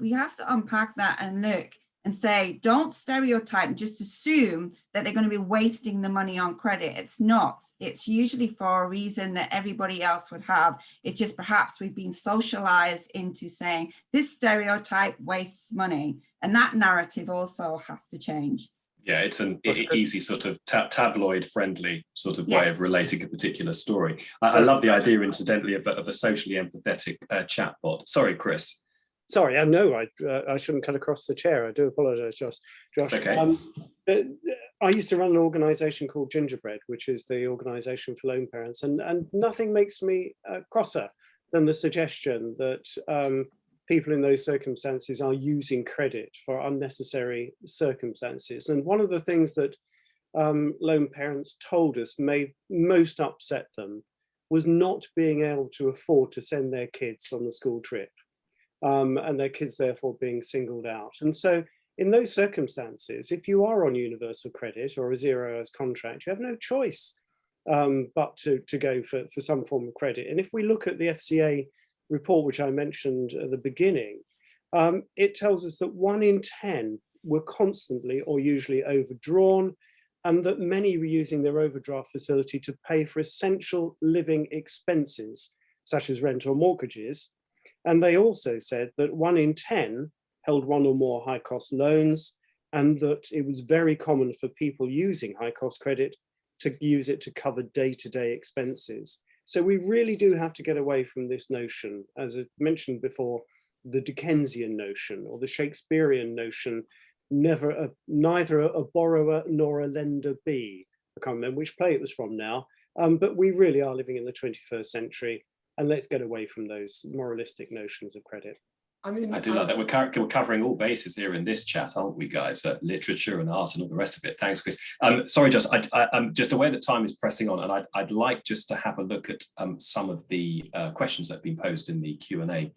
unpack that and look and say, don't stereotype and just assume that they're going to be wasting the money on credit. It's not. It's usually for a reason that everybody else would have. It's just perhaps we've been socialized into saying this stereotype wastes money. And that narrative also has to change. Yeah, it's an easy sort of tabloid friendly sort of way of relating a particular story. I love the idea, incidentally, of a socially empathetic chatbot. Sorry, Chris. Sorry, I know I shouldn't cut across the chair. I do apologise, Josh. Okay. I used to run an organisation called Gingerbread, which is the organisation for loan parents, and nothing makes me crosser than the suggestion that people in those circumstances are using credit for unnecessary circumstances. And one of the things that loan parents told us may most upset them was not being able to afford to send their kids on the school trip, and their kids therefore being singled out. And so in those circumstances, if you are on universal credit or a 0 hours contract, you have no choice but to go for some form of credit. And if we look at the FCA report, which I mentioned at the beginning, it tells us that 1 in 10 were constantly or usually overdrawn, and that many were using their overdraft facility to pay for essential living expenses, such as rent or mortgages. And they also said that 1 in 10 held 1 or more high-cost loans, and that it was very common for people using high-cost credit to use it to cover day-to-day expenses. So we really do have to get away from this notion, as I mentioned before, the Dickensian notion or the Shakespearean notion, neither a borrower nor a lender be. I can't remember which play it was from now, but we really are living in the 21st century, and let's get away from those moralistic notions of credit. I mean, I do like that. We're covering all bases here in this chat, aren't we, guys? Literature and art and all the rest of it. Thanks, Chris. Sorry, Josh, I'm just aware that time is pressing on, and I'd like just to have a look at some of the questions that have been posed in the Q&A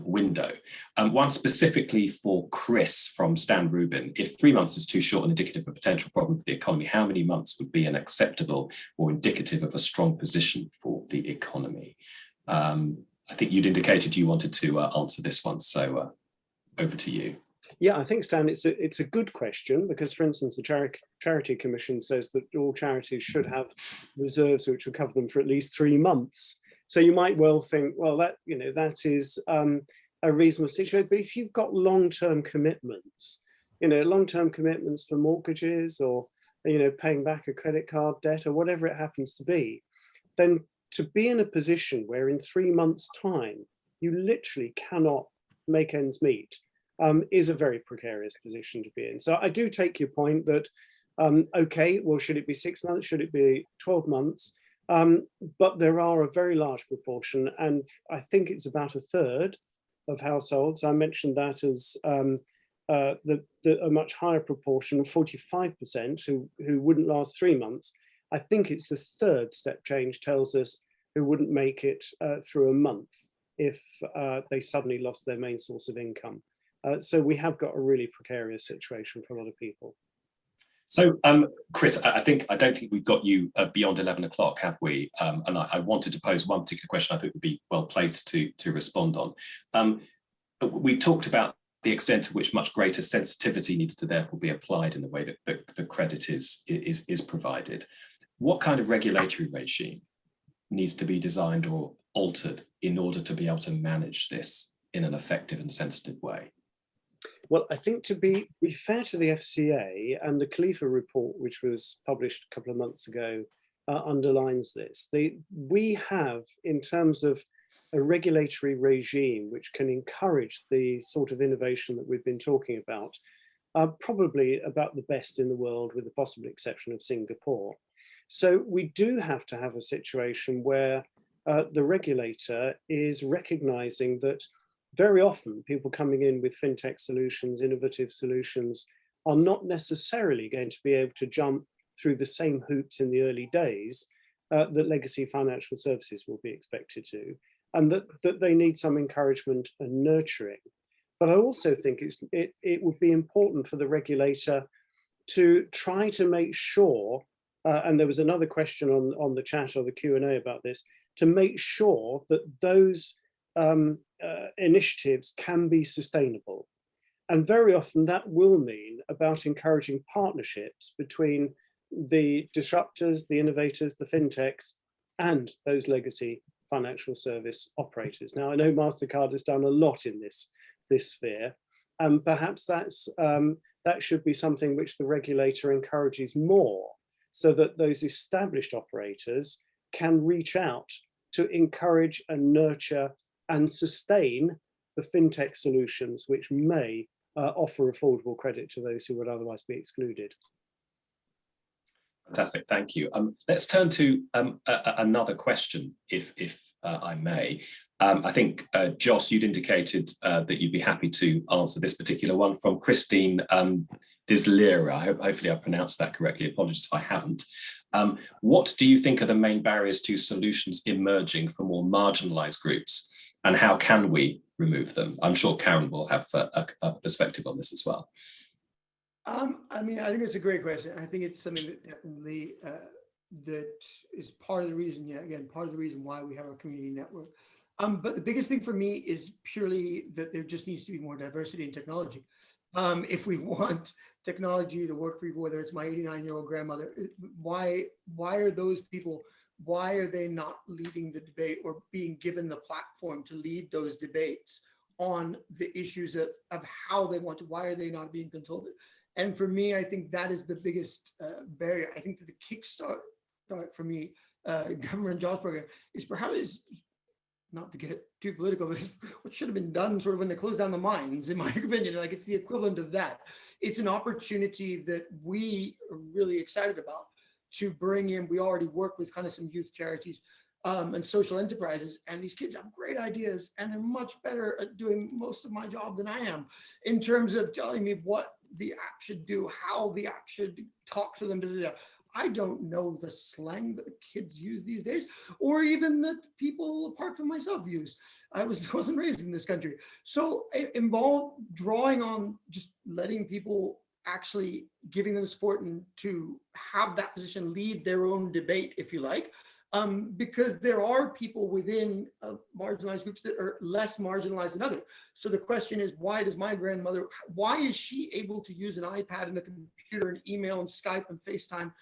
window. One specifically for Chris from Stan Rubin. If 3 months is too short and indicative of a potential problem for the economy, how many months would be an acceptable or indicative of a strong position for the economy? I think you'd indicated you wanted to answer this one, so over to you. Yeah, I think, Stan, it's a good question, because, for instance, the Charity Commission says that all charities should have reserves which will cover them for at least 3 months. So you might well think, well, that is a reasonable situation. But if you've got long-term commitments, long-term commitments for mortgages or paying back a credit card debt or whatever it happens to be, then to be in a position where in 3 months' time you literally cannot make ends meet is a very precarious position to be in. So I do take your point that, okay, well, should it be 6 months? Should it be 12 months? But there are a very large proportion, and I think it's about a third of households. I mentioned that as a much higher proportion, 45%, who wouldn't last 3 months. I think it's the third step change tells us who wouldn't make it through a month if they suddenly lost their main source of income. So we have got a really precarious situation for a lot of people. So, Chris, I don't think we've got you beyond 11 o'clock, have we? And I wanted to pose one particular question I think would be well placed to respond on. We've talked about the extent to which much greater sensitivity needs to therefore be applied in the way that the credit is provided. What kind of regulatory regime needs to be designed or altered in order to be able to manage this in an effective and sensitive way? Well, I think to be fair to the FCA, and the Khalifa report, which was published a couple of months ago, underlines this. We have, in terms of a regulatory regime which can encourage the sort of innovation that we've been talking about, probably about the best in the world, with the possible exception of Singapore. So we do have to have a situation where the regulator is recognizing that very often people coming in with fintech solutions, innovative solutions, are not necessarily going to be able to jump through the same hoops in the early days that legacy financial services will be expected to, and that they need some encouragement and nurturing. But I also think it would be important for the regulator to try to make sure, and there was another question on the chat or the Q&A about this, to make sure that those initiatives can be sustainable. And very often that will mean about encouraging partnerships between the disruptors, the innovators, the fintechs, and those legacy financial service operators. Now, I know Mastercard has done a lot in this sphere, and perhaps that should be something which the regulator encourages more, so that those established operators can reach out to encourage and nurture and sustain the fintech solutions which may offer affordable credit to those who would otherwise be excluded. Fantastic, thank you. Let's turn to another question, if I may. I think, Jos, you'd indicated that you'd be happy to answer this particular one from Christine Dislera. Hopefully I pronounced that correctly. Apologies if I haven't. What do you think are the main barriers to solutions emerging for more marginalized groups, and how can we remove them? I'm sure Karen will have a perspective on this as well. I mean, I think it's a great question. I think it's something that definitely that is part of the reason, part of the reason why we have our community network. But the biggest thing for me is purely that there just needs to be more diversity in technology. If we want technology to work for people, whether it's my 89-year-old grandmother, why are those people, why are they not leading the debate or being given the platform to lead those debates on the issues of how they want to, why are they not being consulted? And for me, I think that is the biggest barrier. I think that the kickstart for me, government jobs program is perhaps, not to get too political, but what should have been done sort of when they closed down the mines, in my opinion. Like, it's the equivalent of that. It's an opportunity that we are really excited about to bring in. We already work with kind of some youth charities and social enterprises, and these kids have great ideas, and they're much better at doing most of my job than I am in terms of telling me what the app should do, how the app should talk to them. I don't know the slang that the kids use these days, or even that people apart from myself use. I wasn't raised in this country. So involved drawing on just letting people, actually giving them support and to have that position lead their own debate, if you like, because there are people within marginalized groups that are less marginalized than others. So the question is, why does my grandmother, why is she able to use an iPad and a computer and email and Skype and FaceTime?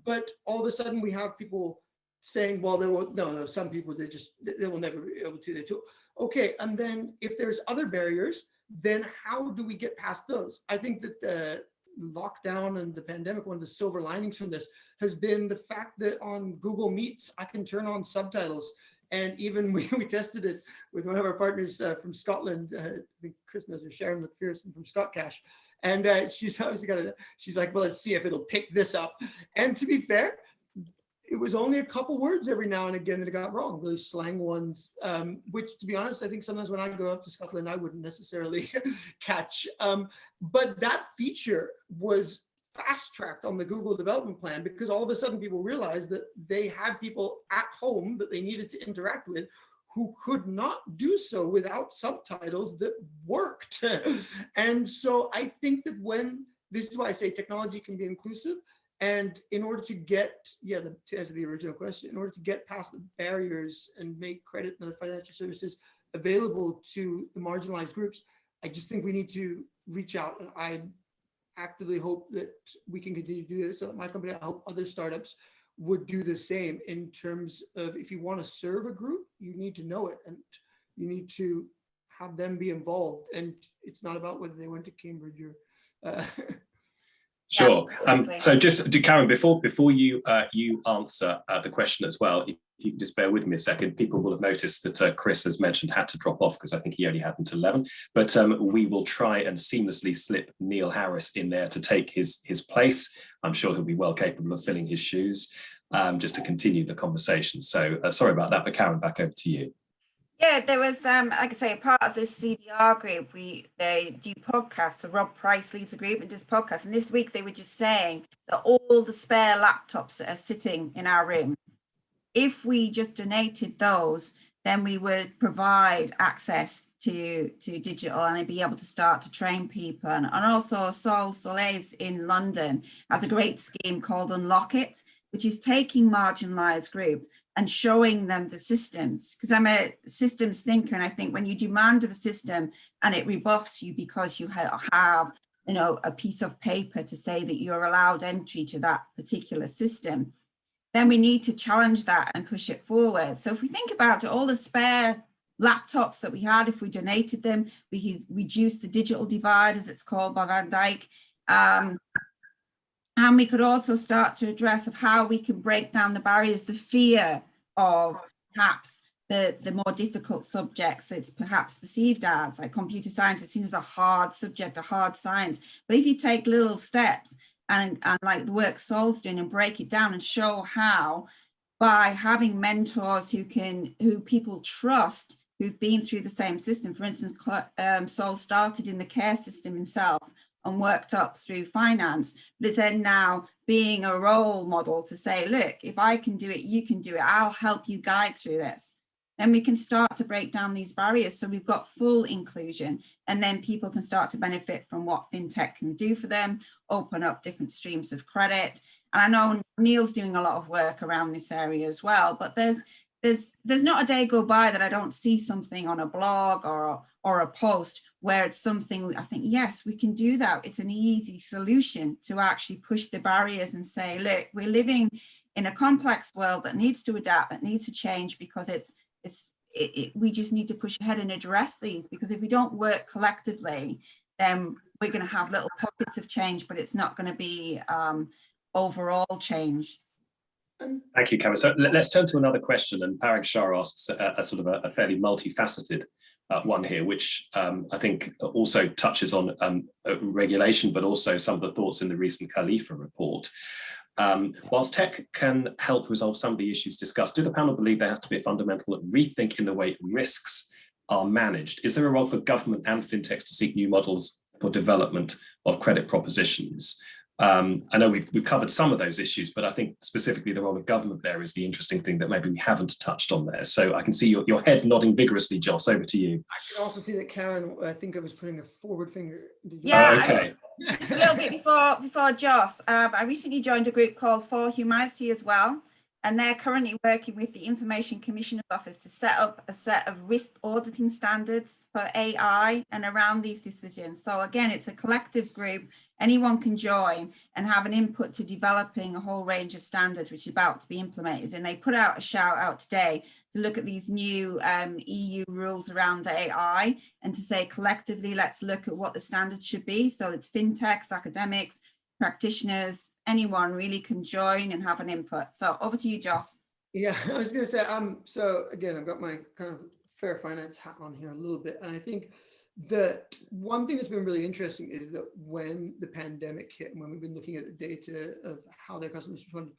But all of a sudden we have people saying, well, no, some people, they will never be able to do that too. Okay, and then if there's other barriers, then how do we get past those? I think that the lockdown and the pandemic, one of the silver linings from this has been the fact that on Google Meets, I can turn on subtitles. And even we tested it with one of our partners from Scotland. I think Chris knows her, Sharon McPherson from Scotcash. And she's obviously she's like, well, let's see if it'll pick this up. And to be fair, it was only a couple words every now and again that it got wrong, really slang ones, which, to be honest, I think sometimes when I go up to Scotland, I wouldn't necessarily catch. But that feature was fast-tracked on the Google development plan, because all of a sudden people realized that they had people at home that they needed to interact with who could not do so without subtitles that worked. And so I think that this is why I say technology can be inclusive. And in order to get, to answer the original question, in order to get past the barriers and make credit and other financial services available to the marginalized groups, I just think we need to reach out. And I actively hope that we can continue to do this. So at my company, I hope other startups would do the same in terms of, if you want to serve a group, you need to know it and you need to have them be involved. And it's not about whether they went to Cambridge or Sure. So just to Karen, before you answer the question as well, if you can just bear with me a second, people will have noticed that Chris, as mentioned, had to drop off because I think he only had until 11. But we will try and seamlessly slip Neil Harris in there to take his place. I'm sure he'll be well capable of filling his shoes, just to continue the conversation. So sorry about that, but Karen, back over to you. Yeah, there was, like I say, part of this CDR group, they do podcasts. So Rob Price leads a group and does podcasts. And this week they were just saying that all the spare laptops that are sitting in our room if we just donated those, then we would provide access to digital, and they'd be able to start to train people. And also Sol Soleil's in London has a great scheme called Unlock It, which is taking marginalized groups and showing them the systems. Because I'm a systems thinker, and I think when you demand of a system and it rebuffs you because you have a piece of paper to say that you're allowed entry to that particular system, then we need to challenge that and push it forward. So if we think about all the spare laptops that we had, if we donated them, we could reduce the digital divide, as it's called by Van Dyke. And we could also start to address of how we can break down the barriers, the fear of perhaps the more difficult subjects that's perhaps perceived as, like computer science is seen as a hard subject, a hard science. But if you take little steps and like the work Sol's doing and break it down and show how, by having mentors who people trust, who've been through the same system. For instance, Sol started in the care system himself and worked up through finance, but is then now being a role model to say, look, if I can do it, you can do it. I'll help you guide through this. Then we can start to break down these barriers. So we've got full inclusion, and then people can start to benefit from what fintech can do for them, open up different streams of credit. And I know Neil's doing a lot of work around this area as well, but there's not a day go by that I don't see something on a blog or a post where it's something I think, yes, we can do that. It's an easy solution to actually push the barriers and say, look, we're living in a complex world that needs to adapt, that needs to change, because we just need to push ahead and address these, because if we don't work collectively, then we're going to have little pockets of change, but it's not going to be overall change. Thank you, Cameron. So let's turn to another question, and Parag Shah asks a sort of a fairly multifaceted one here, which I think also touches on regulation, but also some of the thoughts in the recent Khalifa report. Whilst tech can help resolve some of the issues discussed, do the panel believe there has to be a fundamental rethink in the way risks are managed? Is there a role for government and fintechs to seek new models for development of credit propositions? I know we've covered some of those issues, but I think specifically the role of government there is the interesting thing that maybe we haven't touched on there. So I can see your head nodding vigorously, Joss. Over to you. I can also see that Karen, I think I was putting a forward finger. Yeah, okay. Just a little bit before Joss, I recently joined a group called For Humanity as well, and they're currently working with the Information Commissioner's Office to set up a set of risk auditing standards for AI and around these decisions. So again, it's a collective group. Anyone can join and have an input to developing a whole range of standards which is about to be implemented. And they put out a shout out today to look at these new EU rules around AI and to say collectively, let's look at what the standards should be. So it's fintechs, academics, practitioners, anyone really can join and have an input. So over to you, Joss. Yeah, I was going to say, so again, I've got my kind of fair finance hat on here a little bit. And I think that one thing that's been really interesting is that when the pandemic hit and when we've been looking at the data of how their customers responded,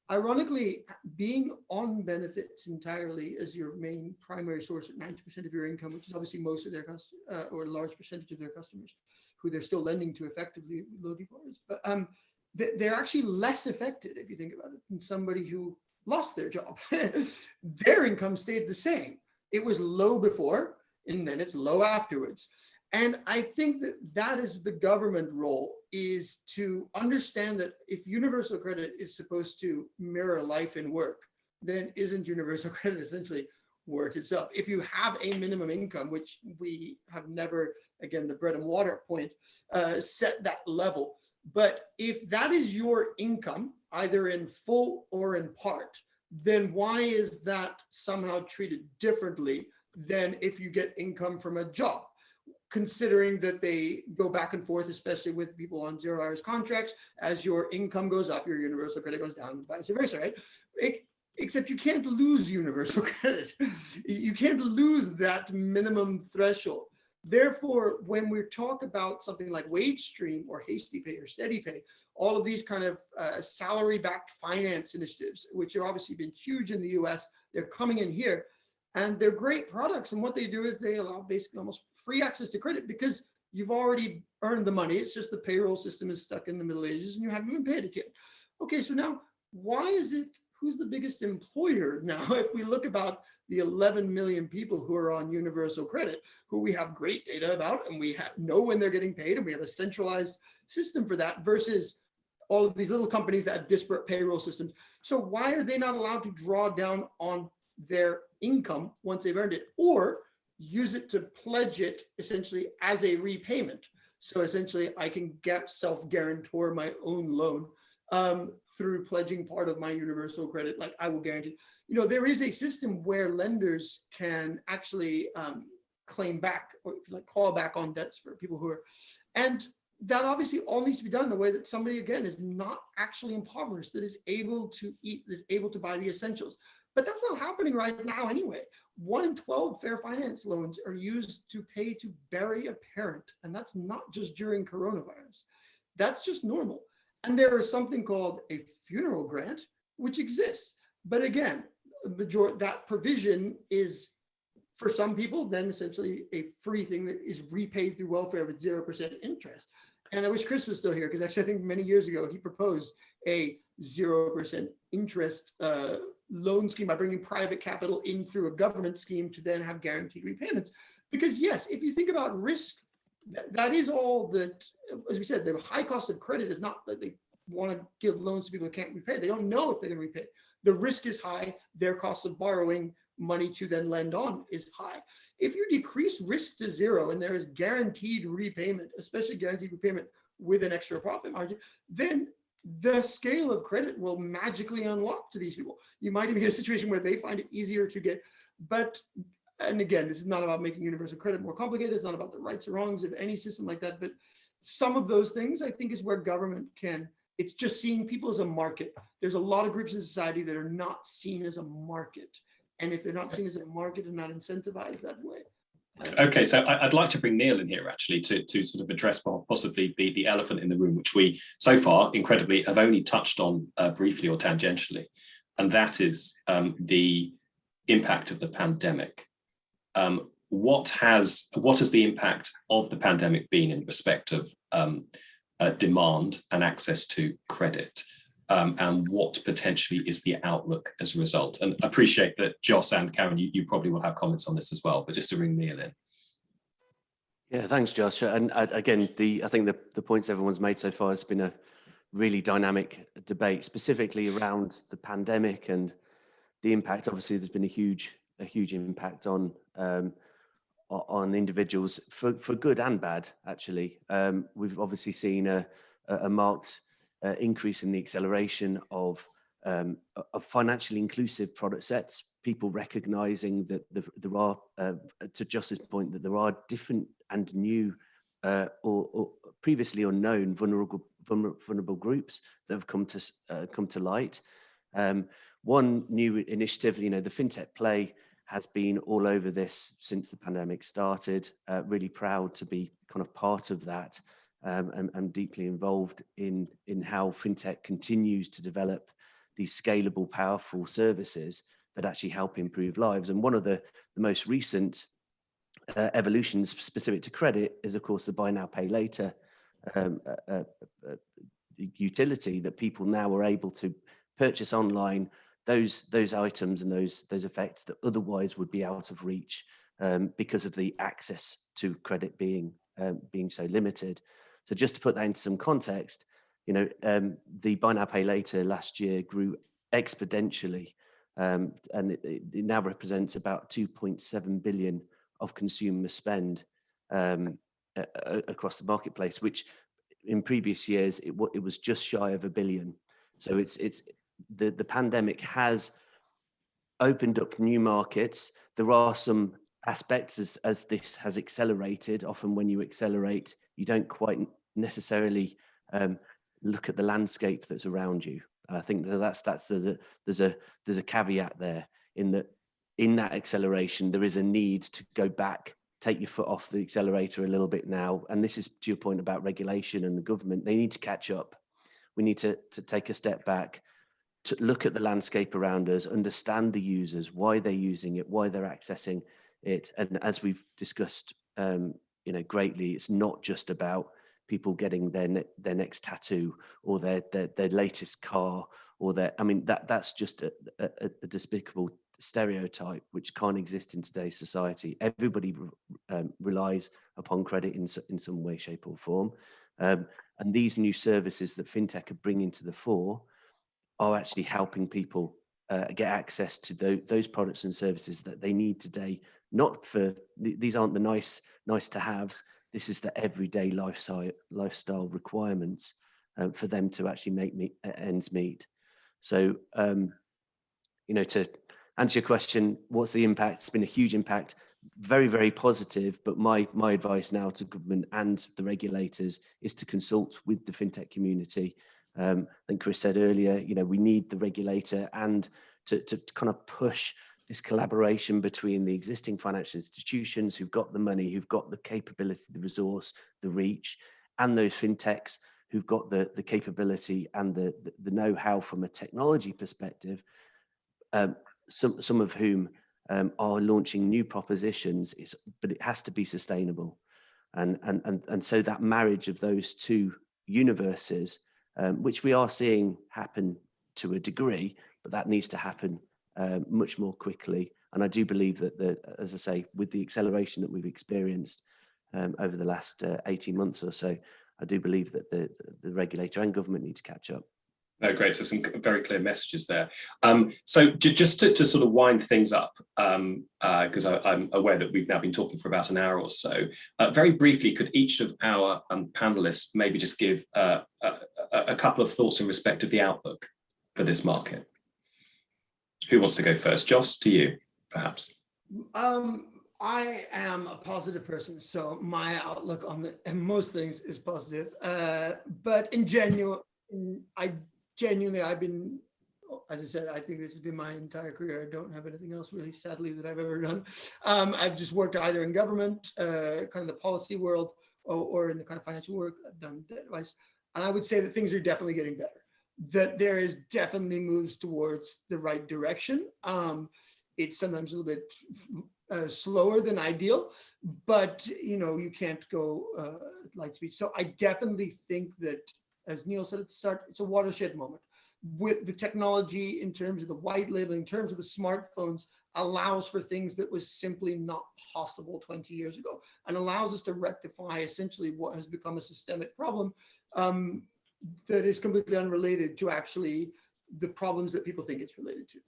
ironically, being on benefits entirely as your main primary source at 90% of your income, which is obviously most of their customers or a large percentage of their customers who they're still lending to effectively, low defaulters, but they're actually less affected, if you think about it, than somebody who lost their job. Their income stayed the same. It was low before, and then it's low afterwards. And I think that that is the government role, is to understand that if universal credit is supposed to mirror life and work, then isn't universal credit essentially work itself? If you have a minimum income, which we have never, again, the bread and water point, set that level. But if that is your income, either in full or in part, then why is that somehow treated differently than if you get income from a job? Considering that they go back and forth, especially with people on 0 hours contracts, as your income goes up, your universal credit goes down, and vice versa, right? Except you can't lose universal credit. You can't lose that minimum threshold. Therefore, when we talk about something like wage stream or hasty pay or steady pay, all of these kind of salary-backed finance initiatives, which have obviously been huge in the US, they're coming in here, and they're great products. And what they do is they allow basically almost free access to credit because you've already earned the money. It's just the payroll system is stuck in the Middle Ages and you haven't even paid it yet. Okay, so now why is it who's the biggest employer now? If we look about the 11 million people who are on universal credit, who we have great data about, and we know when they're getting paid, and we have a centralized system for that, versus all of these little companies that have disparate payroll systems. So why are they not allowed to draw down on their income once they've earned it, or use it to pledge it essentially as a repayment? So essentially I can get self-guarantor my own loan through pledging part of my universal credit, like I will guarantee. There is a system where lenders can actually claim back, or like claw back on debts for people who are, and that obviously all needs to be done in a way that somebody, again, is not actually impoverished, that is able to eat, is able to buy the essentials. But that's not happening right now anyway. 1 in 12 fair finance loans are used to pay to bury a parent. And that's not just during coronavirus. That's just normal. And there is something called a funeral grant, which exists. But again, that provision is, for some people, then essentially a free thing that is repaid through welfare with 0% interest. And I wish Chris was still here, because actually I think many years ago he proposed a 0% interest loan scheme by bringing private capital in through a government scheme to then have guaranteed repayments. Because yes, if you think about risk, that is all that, as we said, the high cost of credit is not that they want to give loans to people who can't repay. They don't know if they're going to repay. The risk is high. Their cost of borrowing money to then lend on is high. If you decrease risk to zero and there is guaranteed repayment, especially guaranteed repayment with an extra profit margin, then the scale of credit will magically unlock to these people. You might even get a situation where they find it easier to get, and again, this is not about making universal credit more complicated. It's not about the rights or wrongs of any system like that, but some of those things I think is where government can, it's just seeing people as a market. There's a lot of groups in society that are not seen as a market. And if they're not seen as a market and not incentivized that way. Okay, so I'd like to bring Neil in here actually to sort of address possibly the elephant in the room, which we so far incredibly have only touched on briefly or tangentially, and that is the impact of the pandemic. What has the impact of the pandemic been in respect of demand and access to credit? And what potentially is the outlook as a result? And I appreciate that Joss and Karen, you probably will have comments on this as well, but just to bring Neil in. Yeah, thanks, Josh. And again, I think the points everyone's made so far has been a really dynamic debate, specifically around the pandemic and the impact. Obviously, there's been a huge impact on individuals for good and bad. Actually, we've obviously seen a marked increase in the acceleration of financially inclusive product sets, people recognizing that there are, to Joss's point, that there are different and new or previously unknown vulnerable groups that have come to light. One new initiative, the fintech play has been all over this since the pandemic started. Really proud to be kind of part of that. And deeply involved in how fintech continues to develop these scalable, powerful services that actually help improve lives. And one of the most recent evolutions specific to credit is, of course, the buy now, pay later utility that people now are able to purchase online those items and those effects that otherwise would be out of reach because of the access to credit being so limited. So just to put that into some context, the buy now, pay later last year grew exponentially, and it now represents about 2.7 billion of consumer spend across the marketplace, which in previous years it was just shy of 1 billion. So it's the pandemic has opened up new markets. There are some aspects as this has accelerated. Often when you accelerate, you don't quite necessarily look at the landscape that's around you. I think there's a caveat there in that acceleration. There is a need to go back, take your foot off the accelerator a little bit now. And this is to your point about regulation and the government. They need to catch up. We need to take a step back, to look at the landscape around us, understand the users, why they're using it, why they're accessing it. And as we've discussed, greatly, it's not just about people getting their next tattoo or their latest car or I mean, that's just a despicable stereotype which can't exist in today's society. Everybody relies upon credit in some way, shape or form. And these new services that fintech are bringing to the fore are actually helping people get access to those products and services that they need today. Not for, these aren't the nice to haves. This is the everyday lifestyle requirements for them to actually make ends meet. So, you know, to answer your question, what's the impact? It's been a huge impact, very, very positive. But my advice now to government and the regulators is to consult with the fintech community. I think Chris said earlier, you know, we need the regulator and to kind of push this collaboration between the existing financial institutions who've got the money, who've got the capability, the resource, the reach, and those fintechs who've got the capability and the know-how from a technology perspective, some of whom are launching new propositions, but it has to be sustainable. And so that marriage of those two universes, which we are seeing happen to a degree, but that needs to happen much more quickly. And I do believe that, as I say, with the acceleration that we've experienced over the last 18 months or so, I do believe that the regulator and government need to catch up. No, great. So some very clear messages there. So just to sort of wind things up, because I'm aware that we've now been talking for about an hour or so, very briefly, could each of our panelists maybe just give a couple of thoughts in respect of the outlook for this market? Who wants to go first? Joss, to you, perhaps. I am a positive person, so my outlook on most things is positive. But I've been, as I said, I think this has been my entire career. I don't have anything else really, sadly, that I've ever done. I've just worked either in government, kind of the policy world, or in the kind of financial work. I've done debt advice. And I would say that things are definitely getting better, that there is definitely moves towards the right direction. It's sometimes a little bit slower than ideal, but you know, you can't go light speed. So I definitely think that, as Neil said at the start, it's a watershed moment. With the technology, in terms of the white labeling, in terms of the smartphones, allows for things that was simply not possible 20 years ago, and allows us to rectify essentially what has become a systemic problem that is completely unrelated to actually the problems that people think it's related to.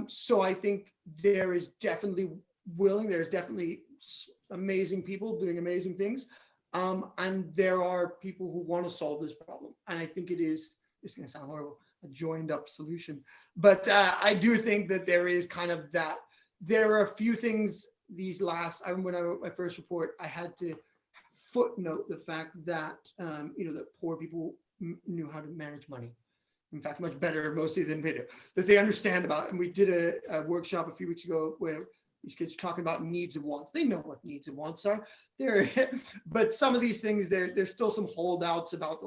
So I think there is definitely there's definitely amazing people doing amazing things. And there are people who want to solve this problem. And I think it's going to sound horrible, a joined up solution. But I do think that there is kind of that. There are a few things I remember when I wrote my first report, I had to footnote the fact that, you know, that poor people knew how to manage money. In fact, much better mostly than we do, that they understand about. And we did a workshop a few weeks ago where these kids are talking about needs and wants. They know what needs and wants are. But some of these things, there's still some holdouts about,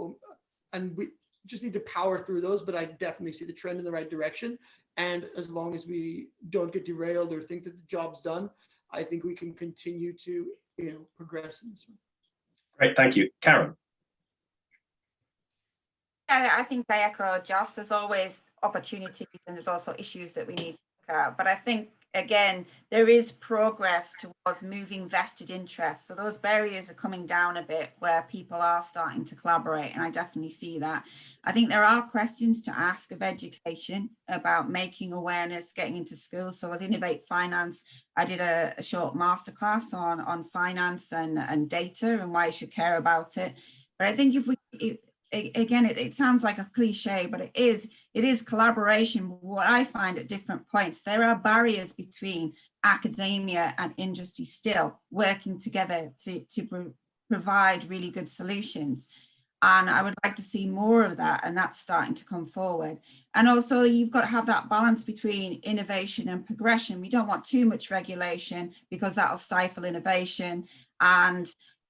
and we just need to power through those. But I definitely see the trend in the right direction. And as long as we don't get derailed or think that the job's done, I think we can continue to, you know, progress in this one. Great, thank you. Karen. I think I echo Joss. There's always opportunities and there's also issues that we need to look at. But I think, again, there is progress towards moving vested interests. So those barriers are coming down a bit where people are starting to collaborate. And I definitely see that. I think there are questions to ask of education about making awareness, getting into schools. So with Innovate Finance, I did a short masterclass on finance and data and why you should care about it. But I think it sounds like a cliche, but it is collaboration. What I find at different points, there are barriers between academia and industry still working together to provide really good solutions. And I would like to see more of that, and that's starting to come forward. And also you've got to have that balance between innovation and progression. We don't want too much regulation because that'll stifle innovation, and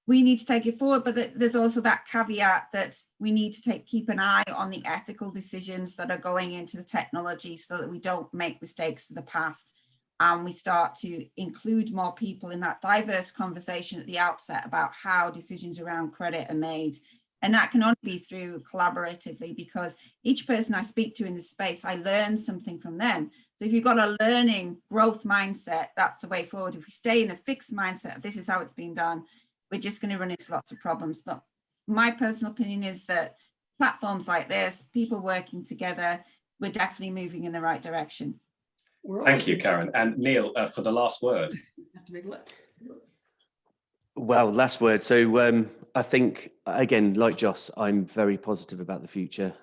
we need to take it forward, but there's also that caveat that we need to keep an eye on the ethical decisions that are going into the technology so that we don't make mistakes of the past. and we start to include more people in that diverse conversation at the outset about how decisions around credit are made. And that can only be through collaboratively, because each person I speak to in this space, I learn something from them. So if you've got a learning growth mindset, that's the way forward. If we stay in a fixed mindset of this is how it's being done, we're just going to run into lots of problems. But my personal opinion is that platforms like this, people working together, we're definitely moving in the right direction. Thank you, Karen. And Neil, for the last word. Well, last word. So I think, again, like Joss, I'm very positive about the future.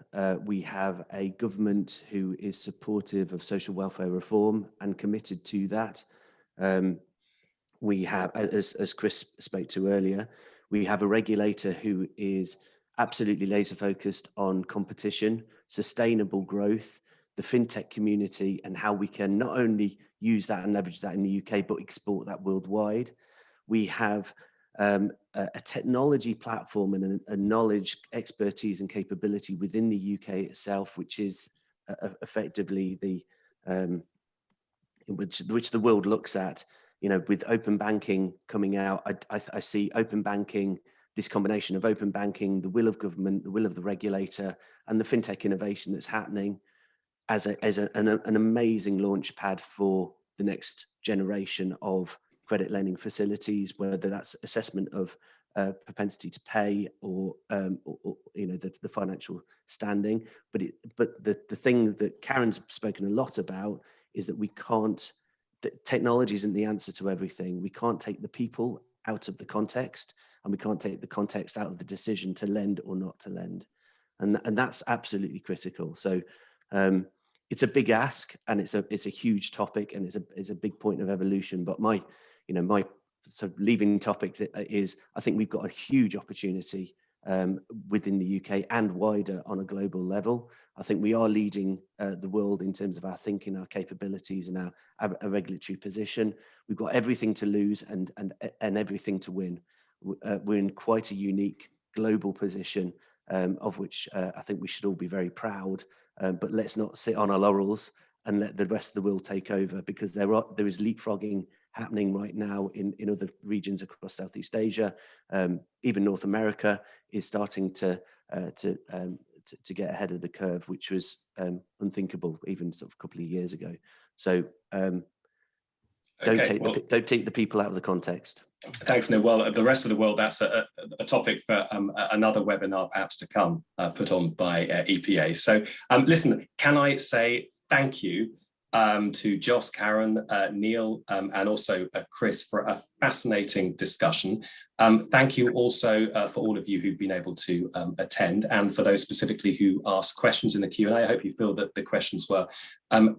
We have a government who is supportive of social welfare reform and committed to that. We have, as Chris spoke to earlier, we have a regulator who is absolutely laser focused on competition, sustainable growth, the fintech community, and how we can not only use that and leverage that in the UK, but export that worldwide. We have a technology platform and a knowledge, expertise and capability within the UK itself, which is effectively the which the world looks at. You know, with open banking coming out, I see open banking, this combination of open banking, the will of government, the will of the regulator, and the fintech innovation that's happening as an amazing launch pad for the next generation of credit lending facilities, whether that's assessment of propensity to pay or you know, the financial standing. But the thing that Karen's spoken a lot about is that we can't, that technology isn't the answer to everything. We can't take the people out of the context, and we can't take the context out of the decision to lend or not to lend. And that's absolutely critical. So it's a big ask, and it's a huge topic, and it's a big point of evolution. But my sort of leaving topic is, I think we've got a huge opportunity within the UK and wider on a global level. I think we are leading the world in terms of our thinking, our capabilities, and our regulatory position. We've got everything to lose and everything to win. We're in quite a unique global position, of which I think we should all be very proud. But let's not sit on our laurels and let the rest of the world take over, because there is leapfrogging happening right now in other regions across Southeast Asia. Even North America is starting to get ahead of the curve, which was unthinkable even sort of a couple of years ago. So don't take the people out of the context. Thanks, Neil. Well, the rest of the world, that's a topic for another webinar perhaps to come, put on by EPA. So listen, can I say thank you to Joss, Karen, Neil, and also Chris for a fascinating discussion. Thank you also for all of you who've been able to attend, and for those specifically who asked questions in the Q&A. I hope you feel that the questions were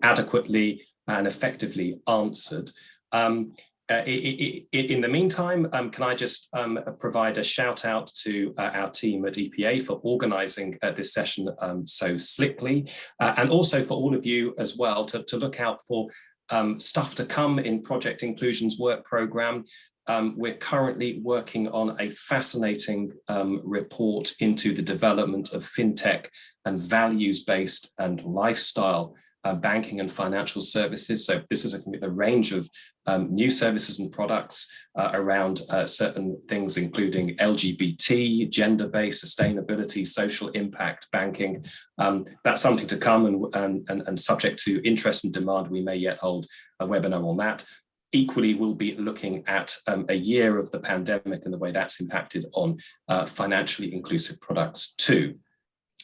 adequately and effectively answered. In the meantime, can I just provide a shout out to our team at EPA for organising this session so slickly, and also for all of you as well to look out for stuff to come in Project Inclusion's work programme. We're currently working on a fascinating report into the development of fintech and values-based and lifestyle banking and financial services. So this is a range of new services and products around certain things, including LGBT, gender-based, sustainability, social impact banking. That's something to come, and subject to interest and demand, we may yet hold a webinar on that. Equally, we'll be looking at a year of the pandemic and the way that's impacted on financially inclusive products too.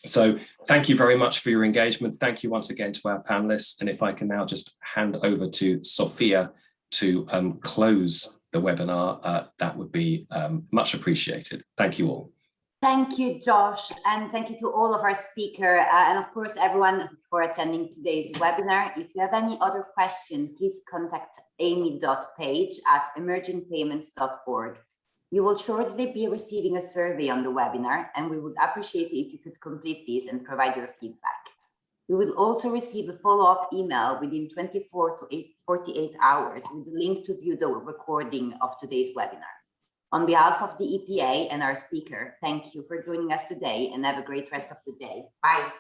So thank you very much for your engagement. Thank you once again to our panelists. And if I can now just hand over to Sophia to close the webinar, that would be much appreciated. Thank you all. Thank you, Josh, and thank you to all of our speakers, and of course everyone for attending today's webinar. If you have any other question, please contact amy.page@emergingpayments.org. You will shortly be receiving a survey on the webinar, and we would appreciate it if you could complete this and provide your feedback. You will also receive a follow-up email within 24 to 48 hours with a link to view the recording of today's webinar. On behalf of the EPA and our speaker, thank you for joining us today, and have a great rest of the day. Bye.